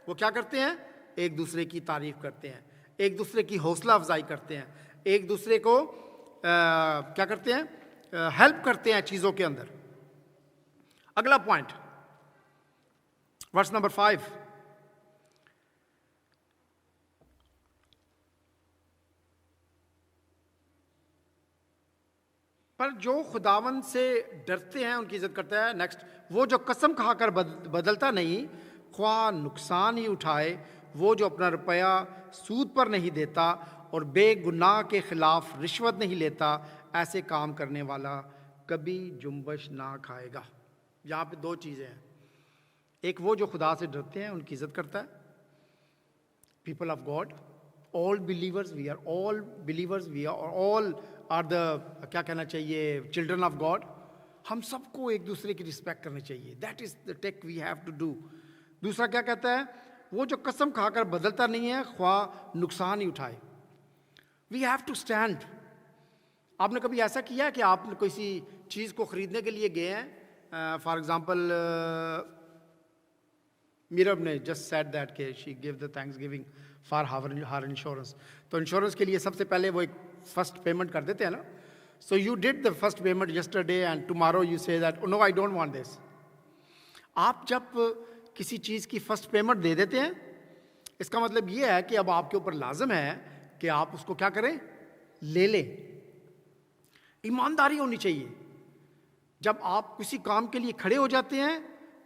वो क्या करते हैं? एक दूसरे की तारीफ करते हैं, एक दूसरे की हौसला अफजाई करते हैं, एक दूसरे को क्या करते हैं? हेल्प करते हैं चीज़ों के अंदर। अगला पॉइंट, वर्स नंबर 5। पर जो खुदावन से डरते हैं उनकी इज्जत करता है। नेक्स्ट, वो जो कसम खाकर बदलता नहीं, ख्वाह नुकसान ही उठाए, वो जो अपना रुपया सूद पर नहीं देता और बेगुनाह के खिलाफ रिश्वत नहीं लेता, ऐसे काम करने वाला कभी जुम्बश ना खाएगा। यहाँ पे 2 चीज़ें हैं। एक, वो जो खुदा से डरते हैं उनकी इज्जत करता है, people of God, all believers, we are all believers, we are all are the, क्या कहना चाहिए, चिल्ड्रन ऑफ गॉड। हम सबको एक दूसरे की रिस्पेक्ट करनी चाहिए। That is the take we have to do. दूसरा क्या कहता है? वो जो कसम खाकर बदलता नहीं है, ख्वाह नुकसान ही उठाए। We have to stand. आपने कभी ऐसा किया है कि आप किसी चीज़ को ख़रीदने के लिए गए हैं? फॉर एग्ज़ाम्पल मीरब ने जस्ट सेड दैट के she give the thanks giving for her insurance. तो इंश्योरेंस के लिए सबसे पहले वो एक फर्स्ट पेमेंट कर देते हैं ना। So you did the first payment yesterday and tomorrow you say that no I don't want this. आप जब किसी चीज़ की फर्स्ट पेमेंट दे देते हैं, इसका मतलब ये है कि अब आपके ऊपर लाजम है कि आप उसको क्या करें, ले लें। ईमानदारी होनी चाहिए। जब आप किसी काम के लिए खड़े हो जाते हैं,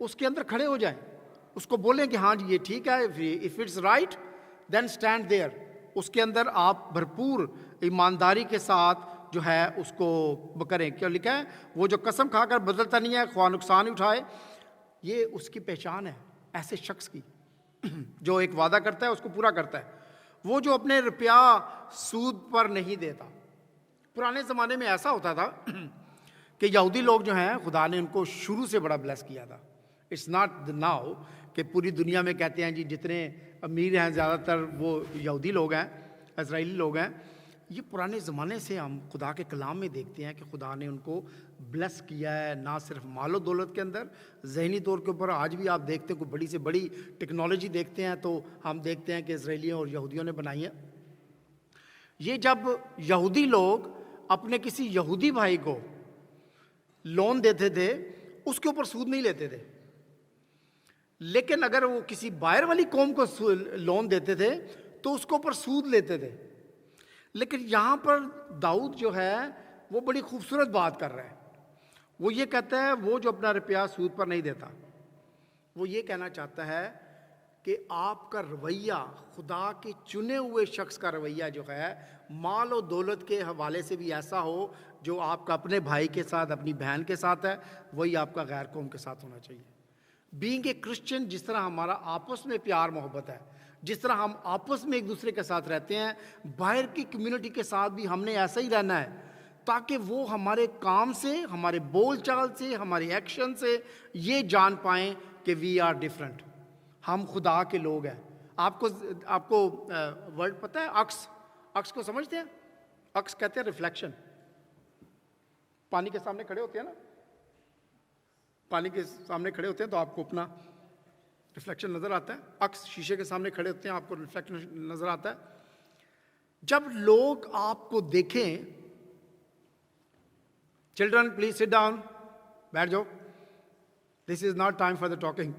उसके अंदर खड़े हो जाएं, उसको बोलें कि हाँ जी ये ठीक है, if it's right then stand there. उसके अंदर आप भरपूर ईमानदारी के साथ जो है उसको करें। क्या लिखा है, वो जो कसम खाकर बदलता नहीं है, ख्वाह नुकसान ही उठाए, ये उसकी पहचान है ऐसे शख्स की जो एक वादा करता है उसको पूरा करता है। वो जो अपने रुपया सूद पर नहीं देता। पुराने ज़माने में ऐसा होता था कि यहूदी लोग जो हैं, खुदा ने उनको शुरू से बड़ा ब्लेस किया था। इट्स नॉट नाउ कि पूरी दुनिया में कहते हैं जी जितने अमीर हैं ज़्यादातर वो यहूदी लोग हैं, इज़राइली लोग हैं। ये पुराने ज़माने से हम खुदा के कलाम में देखते हैं कि खुदा ने उनको ब्लेस किया है, ना सिर्फ मालो दौलत के अंदर, ज़हनी तौर के ऊपर। आज भी आप देखते हैं कोई बड़ी से बड़ी टेक्नोलॉजी देखते हैं तो हम देखते हैं कि इज़राइलियों और यहूदियों ने बनाई है। ये जब यहूदी लोग अपने किसी यहूदी भाई को लोन देते थे, उसके ऊपर सूद नहीं लेते थे। लेकिन अगर वो किसी बाहर वाली कौम को लोन देते थे तो उसके ऊपर सूद लेते थे। लेकिन यहाँ पर दाऊद जो है वो बड़ी खूबसूरत बात कर रहा है। वो ये कहता है वो जो अपना रुपया सूद पर नहीं देता, वो ये कहना चाहता है कि आपका रवैया, खुदा के चुने हुए शख्स का रवैया जो है, माल और दौलत के हवाले से भी ऐसा हो जो आपका अपने भाई के साथ, अपनी बहन के साथ है, वही आपका गैर कौम के साथ होना चाहिए। बीइंग ए क्रिश्चियन, जिस तरह हमारा आपस में प्यार मोहब्बत है, जिस तरह हम आपस में एक दूसरे के साथ रहते हैं, बाहर की कम्युनिटी के साथ भी हमने ऐसा ही रहना है, ताकि वो हमारे काम से, हमारे बोलचाल से, हमारे एक्शन से ये जान पाएँ कि वी आर डिफरेंट, हम खुदा के लोग हैं। आपको वर्ड पता है अक्स? अक्स को समझते हैं? अक्स कहते हैं रिफ्लेक्शन। पानी के सामने खड़े होते हैं ना, पानी के सामने खड़े होते हैं तो आपको अपना रिफ्लेक्शन नज़र आता है। अक्स शीशे के सामने खड़े होते हैं, आपको रिफ्लेक्शन नज़र आता है। जब लोग आपको देखें, चिल्ड्रन प्लीज सिट डाउन, बैठ जाओ, this is not time for the talking,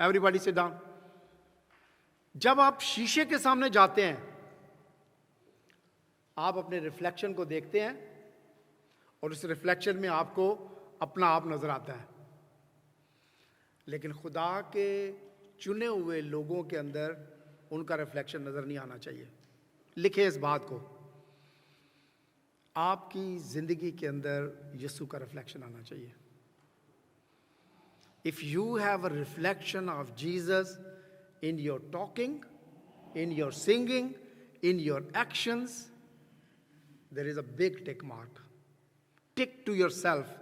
everybody sit down. जब आप शीशे के सामने जाते हैं, आप अपने रिफ्लेक्शन को देखते हैं और उस रिफ्लेक्शन में आपको अपना आप नजर आता है। लेकिन खुदा के चुने हुए लोगों के अंदर उनका रिफ्लेक्शन नजर नहीं आना चाहिए। लिखे इस बात को, आपकी जिंदगी के अंदर यीशु का रिफ्लेक्शन आना चाहिए। If you have a reflection of Jesus in your talking, in your singing, in your actions, there is a big tick mark. Tick to yourself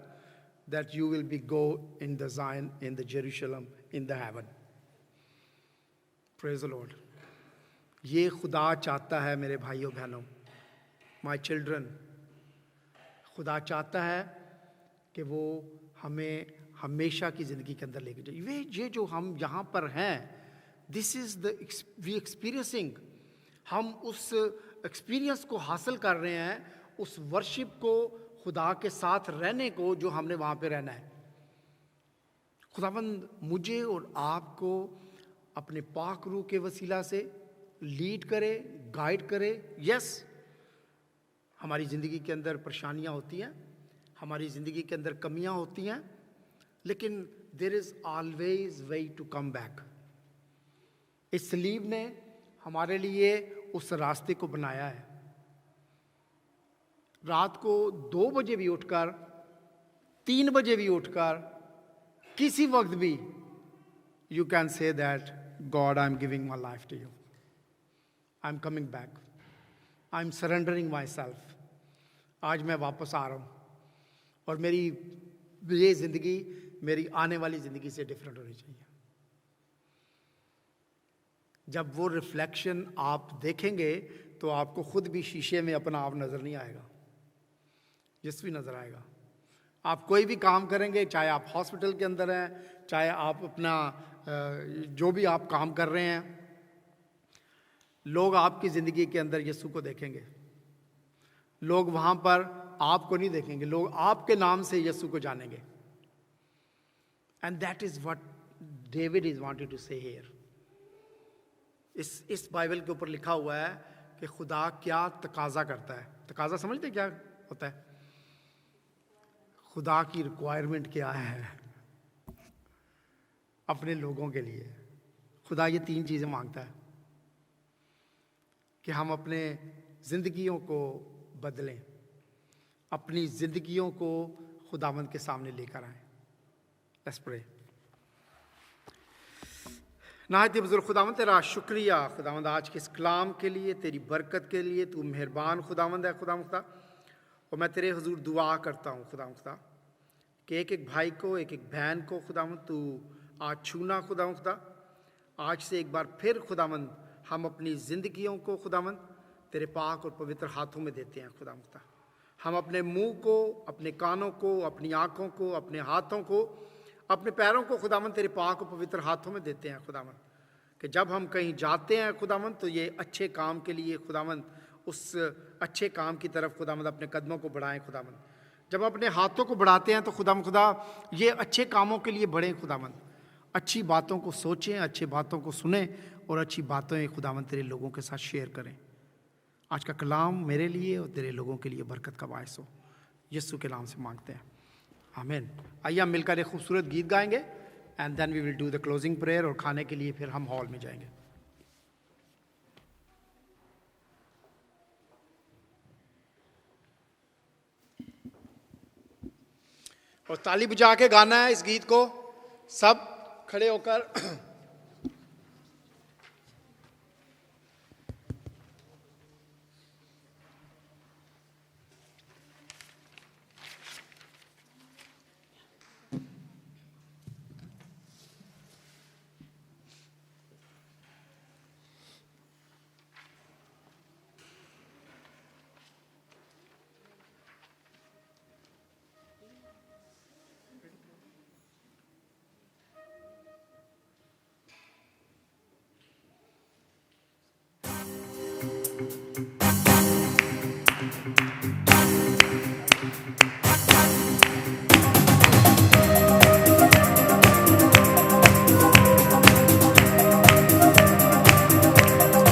that you will be go in the Zion, in the Jerusalem, in the heaven. Praise the Lord. ये खुदा चाहता है मेरे भाइयों बहनों, my children, खुदा चाहता है कि वो हमें हमेशा की ज़िंदगी के अंदर लेके जाए। ये जो हम यहाँ पर हैं, this is the we experiencing, हम उस एक्सपीरियंस को हासिल कर रहे हैं, उस वर्शिप को, खुदा के साथ रहने को जो हमने वहाँ पे रहना है। खुदावंद मुझे और आपको अपने पाक रूह के वसीला से लीड करे, गाइड करे। यस, हमारी ज़िंदगी के अंदर परेशानियाँ होती हैं, हमारी ज़िंदगी के अंदर कमियाँ होती हैं, लेकिन there is always way to come back. इस सलीब ने हमारे लिए उस रास्ते को बनाया है। रात को 2 बजे भी उठकर, 3 बजे भी उठकर, किसी वक्त भी you can say that God I am giving my life to you, I am coming back, I am surrendering myself. आज मैं वापस आ रहा हूँ और मेरी ये ज़िंदगी मेरी आने वाली ज़िंदगी से डिफरेंट होनी चाहिए। जब वो रिफ्लेक्शन आप देखेंगे तो आपको खुद भी शीशे में अपना आप नज़र नहीं आएगा, यीशु नज़र आएगा। आप कोई भी काम करेंगे, चाहे आप हॉस्पिटल के अंदर हैं, चाहे आप अपना जो भी आप काम कर रहे हैं, लोग आपकी ज़िंदगी के अंदर यीशु को देखेंगे। लोग वहाँ पर आपको नहीं देखेंगे, लोग आपके नाम से यीशु को जानेंगे। And that is what David is wanted to say here. इस बाइबल के ऊपर लिखा हुआ है कि खुदा क्या तकाजा करता है। तकाजा समझते क्या होता है? खुदा की रिक्वायरमेंट क्या है अपने लोगों के लिए। खुदा ये 3 चीज़ें मांगता है कि हम अपने ज़िंदगियों को बदलें, अपनी ज़िंदगियों को खुदावंद के सामने लेकर आएं। Let's pray. नहायत बुजुर्ग खुदावंद, तेरा शुक्रिया खुदावंद आज के इस कलाम के लिए, तेरी बरकत के लिए। तू मेहरबान खुदावंद है खुदा। और मैं तेरे हुजूर दुआ करता हूँ खुदा कि एक एक भाई को, एक एक बहन को खुदावंद तू आज छूना खुदा। आज से एक बार फिर खुदावंद हम अपनी ज़िंदगियों को खुदावंद तेरे पाक और पवित्र हाथों में देते हैं खुदा। हम अपने मुंह को, अपने कानों को, अपनी आँखों को, अपने हाथों को, अपने पैरों को खुदावंद तेरे पाक और पवित्र हाथों में देते हैं खुदावंद, कि जब हम कहीं जाते हैं खुदावंद तो ये अच्छे काम के लिए खुदावंद उस अच्छे काम की तरफ खुदावंद अपने कदमों को बढ़ाएं खुदावंद। जब हम अपने हाथों को बढ़ाते हैं तो खुदा ये अच्छे कामों के लिए बढ़ें खुदावंद। अच्छी बातों को सोचें, अच्छी बातों को सुने और अच्छी बातें खुदावंद तेरे लोगों के साथ शेयर करें। आज का कलाम मेरे लिए और तेरे लोगों के लिए बरकत का बायस हो, यीशु के नाम से मांगते हैं, आमीन। आइए हम मिलकर एक खूबसूरत गीत गाएंगे and then we will do the closing prayer, और खाने के लिए फिर हम हॉल में जाएंगे। और ताली बजा के गाना है इस गीत को, सब खड़े होकर।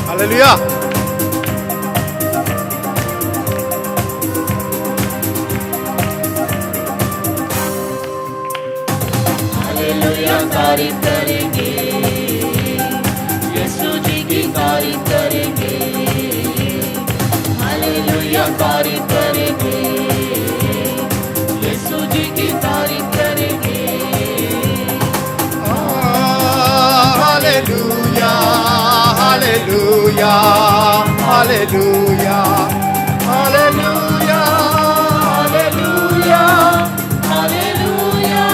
हालेलुया। हालेलुया तारीफ करेंगे, यीशु जी की तारीफ करेंगे। हालेलुया तारीफ करेंगे, यीशु जी की तारीफ करेंगे। Hallelujah hallelujah hallelujah hallelujah hallelujah hallelujah.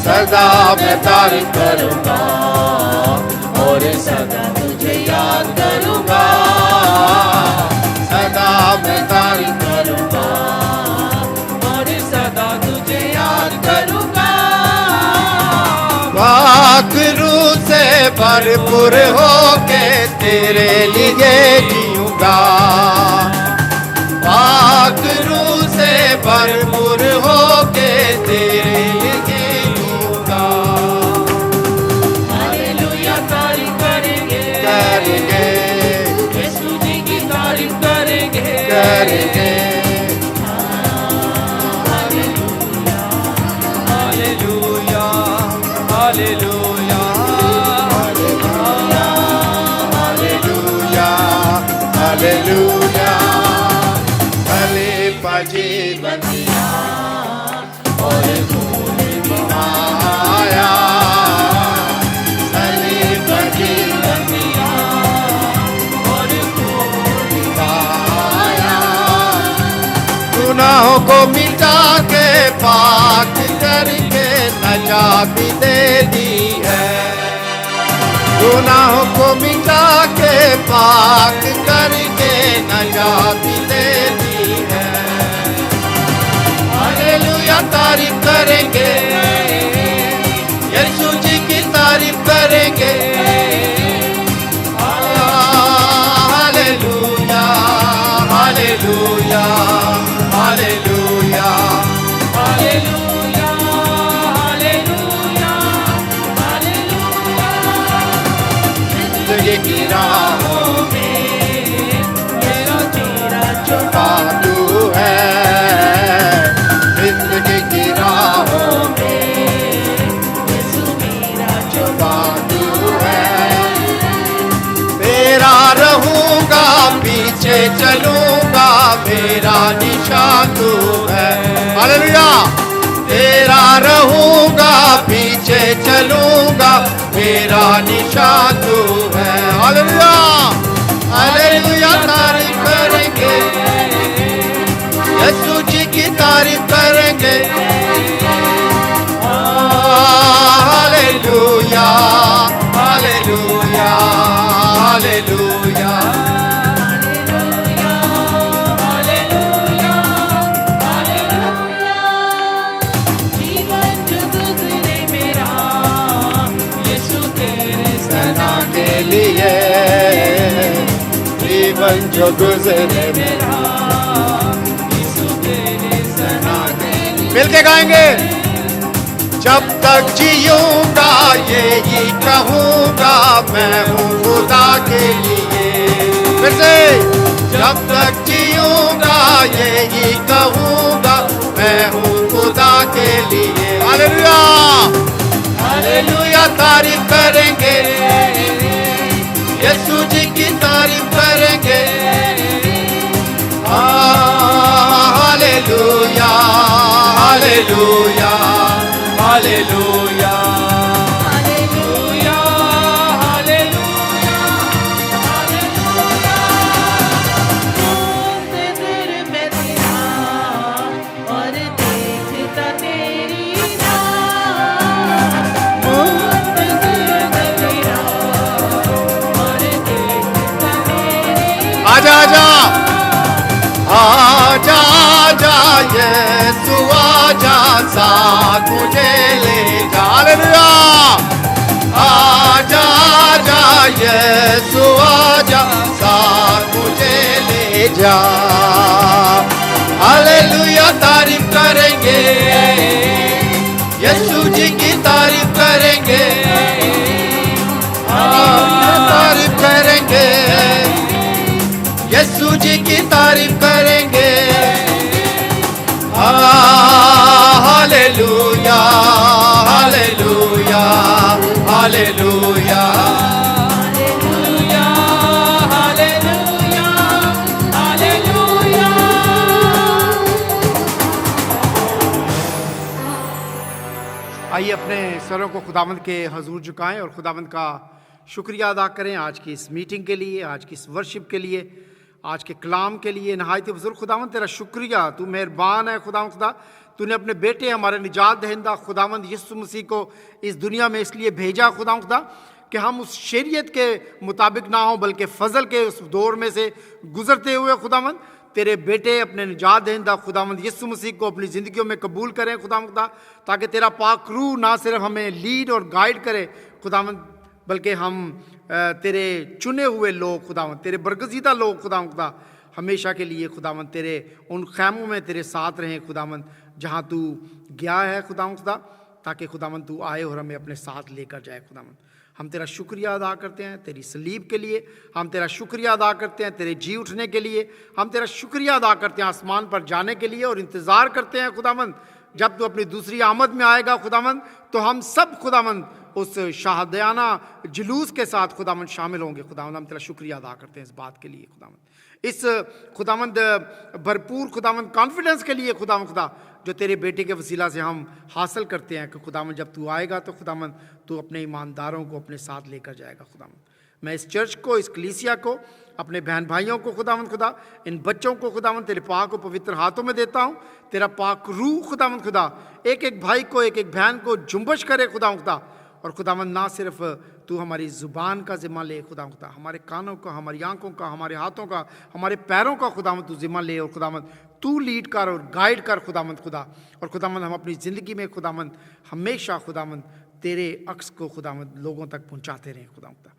सदा मैं तारीफ करूंगा और सदा तुझे याद करूंगा। सदा मैं तारीफ करूंगा और सदा तुझे याद करूंगा। पाक रूह से भरपूर होके तेरे लिए जीऊंगा। पाक रूह से भरपूर होके तेरे लिए जीऊंगा। हालेलुया तारीफ करेंगे, करेंगे यीशु जी की तारीफ करेंगे, करेंगे। Hallelujah hallelujah hallelujah hallelujah hallelujah. भले जीवन दिया और खून बहाया। भले जीवन दिया और खून बहाया। गुनाहों को मिटा के पाक करके सजा भी दे दी है। गुनाहों को मिटा के पाक करके नजात देती है। हालेलुया तारीफ करेंगे, यीशु जी की तारीफ करेंगे। Hallelujah hallelujah hallelujah hallelujah hallelujah hallelujah. जिंदगी की राहों में मेरा तेरा जो बातू है, जिंदगी की राहों में यीशु मेरा जो बातू है। तेरा रहूंगा पीछे चलूंगा, मेरा निशान तू है। हालेलुया। तेरा रहूंगा पीछे चलूंगा, मेरा निशान तू है। हालेलुया हालेलुया तारीफ करेंगे, यीशु जी की तारीफ करेंगे। हालेलुया हालेलुया हालेलुया लिए जीवन जो गुजरे मेरा, मिलके गाएंगे। जब तक जीऊंगा यही कहूंगा, मैं हूँ खुदा के लिए। फिर से, जब तक जीऊंगा यही कहूंगा, मैं हूँ खुदा के लिए। हालेलुया हालेलुया तारीफ करेंगे, यीशु जी की तारीफ करेंगे। Hallelujah hallelujah hallelujah hallelujah hallelujah hallelujah. नजर में तेरा और देखता तेरी राह, आजा आजा आजा आजा यीशु आजा, साथ मुझे ले जा। हालेलुया। आजा आजा यीशु आजा, साथ मुझे ले जा। हालेलुया तारीफ करेंगे, यीशु जी की तारीफ करेंगे। तारीफ करेंगे, यीशु जी की तारीफ करेंगे। Hallelujah hallelujah hallelujah hallelujah hallelujah hallelujah. आइए अपने सरों को खुदावंद के हजूर झुकाएं और खुदावंद का शुक्रिया अदा करें आज की इस मीटिंग के लिए, आज की इस वर्शिप के लिए, आज के कलाम के लिए। नहायत बुजुर्ग खुदावंद तेरा शुक्रिया, तू मेहरबान है खुदावंद खुदा। तूने अपने बेटे हमारे निजात दहिंदा खुदावंद यीशु मसीह को इस दुनिया में इसलिए भेजा खुदावंद खुदा कि हम उस शरीयत के मुताबिक ना हो बल्कि फ़ज़ल के उस दौर में से गुजरते हुए खुदावंद तेरे बेटे अपने निजात दहिंदा खुदावंद यीशु मसीह को अपनी ज़िंदगियों में कबूल करें खुदावंद खुदा, ताकि तेरा पाक रूह ना सिर्फ हमें लीड और गाइड करे खुदावंद, बल्कि हम तेरे चुने हुए लोग खुदावंद, तेरे बरगज़ीदा लोग खुदावंद खुदा, हमेशा के लिए खुदावंद तेरे उन खैमों में तेरे साथ रहें खुदावंद जहाँ तू गया है खुदावंद खुदा, ताकि खुदावंद तू आए और हमें अपने साथ लेकर जाए खुदावंद। हम तेरा शुक्रिया अदा करते हैं तेरी सलीब के लिए, हम तेरा शुक्रिया अदा करते हैं तेरे जी उठने के लिए, हम तेरा शुक्रिया अदा करते हैं आसमान पर जाने के लिए, और इंतज़ार करते हैं खुदावंद जब तू अपनी दूसरी आमद में आएगा खुदावंद, तो हम सब खुदावंद उस शाहदयाना जुलूस के साथ खुदावंद शामिल होंगे खुदावंद। हम तेरा शुक्रिया अदा करते हैं इस बात के लिए खुदावंद, इस खुदावंद भरपूर खुदावंद कॉन्फिडेंस के लिए खुदावंद खुदा जो तेरे बेटे के वसीला से हम हासिल करते हैं कि खुदावंद जब तू आएगा तो खुदावंद तू अपने ईमानदारों को अपने साथ लेकर जाएगा खुदावंद। मैं इस चर्च को, इस कलीसिया को, अपने बहन भाइयों को खुदावंद खुदा, इन बच्चों को खुदावंद तेरे पाक और पवित्र हाथों में देता हूँ। तेरा पाक रूह खुदावंद खुदा एक एक भाई को, एक एक बहन को जुम्बश करे खुदावंद खुदा, और खुदावंद ना सिर्फ तू हमारी ज़ुबान का ज़िम्मा ले खुदावंद खुदा, हमारे कानों का, हमारी आंखों का, हमारे हाथों का, हमारे पैरों का खुदावंद तू ज़िम्मा ले, और खुदावंद तू लीड कर और गाइड कर खुदावंद खुदा। और खुदावंद हम अपनी ज़िंदगी में खुदावंद हमेशा खुदावंद तेरे अक्स को खुदावंद लोगों तक पहुँचाते रहें खुदावंद।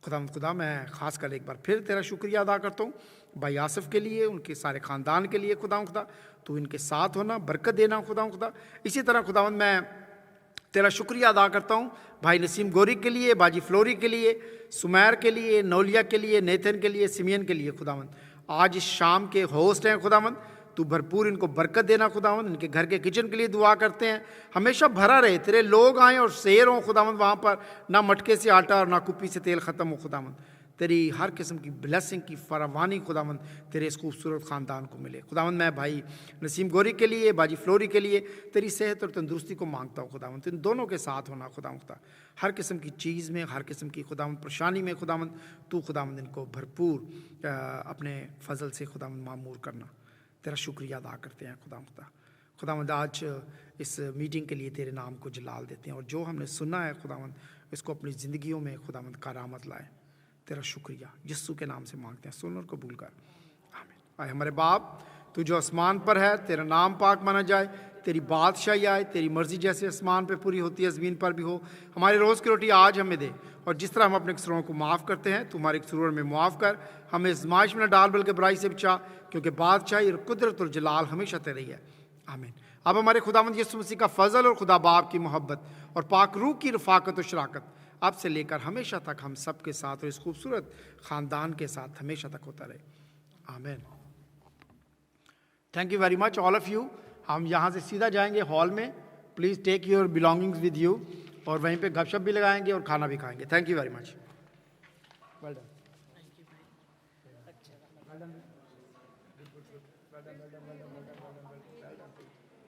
खुदावंद खुदा मैं ख़ास कर एक बार फिर तेरा शुक्रिया अदा करता हूँ भाई आसिफ के लिए, उनके सारे ख़ानदान के लिए खुदावंद खुदा, तू इनके साथ होना, बरकत देना खुदावंद खुदा। इसी तरह खुदावंद मैं तेरा शुक्रिया अदा करता हूँ भाई नसीम गोरी के लिए, बाजी फ्लोरी के लिए, सुमैर के लिए, नौलिया के लिए, नेथन के लिए, सिमियन के लिए खुदावंद। आज इस शाम के होस्ट हैं खुदावंद, तू भरपूर इनको बरकत देना खुदावंद। इनके घर के किचन के लिए दुआ करते हैं, हमेशा भरा रहे, तेरे लोग आएँ और शेर हों खुदावंद वहाँ पर, ना मटके से आटा और ना कुप्पी से तेल ख़त्म हो खुदावंद। तेरी हर किस्म की ब्लेसिंग की फरावानी खुदावंद तेरे इस खूबसूरत ख़ानदान को मिले खुदावंद। मैं भाई नसीम गोरी के लिए, बाजी फ्लोरी के लिए तेरी सेहत और तंदुरुस्ती को मांगता हूँ खुदावंद। इन दोनों के साथ होना खुदावंद खुदा, हर किस्म की चीज़ में, हर किस्म की खुदावंद परेशानी में खुदावंद तू खुदावंद इनको भरपूर अपने फजल से खुदावंद मामूर करना। तेरा शुक्रिया अदा करते हैं खुदावंद खुदा। खुदावंद आज इस मीटिंग के लिए तेरे नाम को जलाल देते हैं, और जो हमने सुना है खुदावंद इसको अपनी ज़िंदगियों में खुदावंद करामत लाए। तेरा शुक्रिया यीशु के नाम से मांगते हैं, सुन और कबूल कर, आमीन। आए हमारे बाप तू जो आसमान पर है, तेरा नाम पाक माना जाए, तेरी बादशाही आए, तेरी मर्ज़ी जैसे आसमान पे पूरी होती है ज़मीन पर भी हो। हमारी रोज़ की रोटी आज हमें दे, और जिस तरह हम अपने कसूरों को माफ़ करते हैं तुम्हारे कसूरों में मुआफ़ कर। हमें आज़माइश में न डाल बल्कि बुराई से बचा, क्योंकि बादशाही और कुदरत और जलाल हमेशा तेरी है, आमीन। अब हमारे खुदावंद यीशु मसीह का फ़ज़ल और खुदा बाप की मोहब्बत और पाक रूह की रफ़ाकत और शराकत अब से लेकर हमेशा तक हम सब के साथ और इस खूबसूरत ख़ानदान के साथ हमेशा तक होता रहे, आमीन। Thank you very much all of you. हम यहाँ से सीधा जाएंगे हॉल में, please take your belongings with you, और वहीं पे गपशप भी लगाएंगे और खाना भी खाएंगे। Thank you very much. Well done.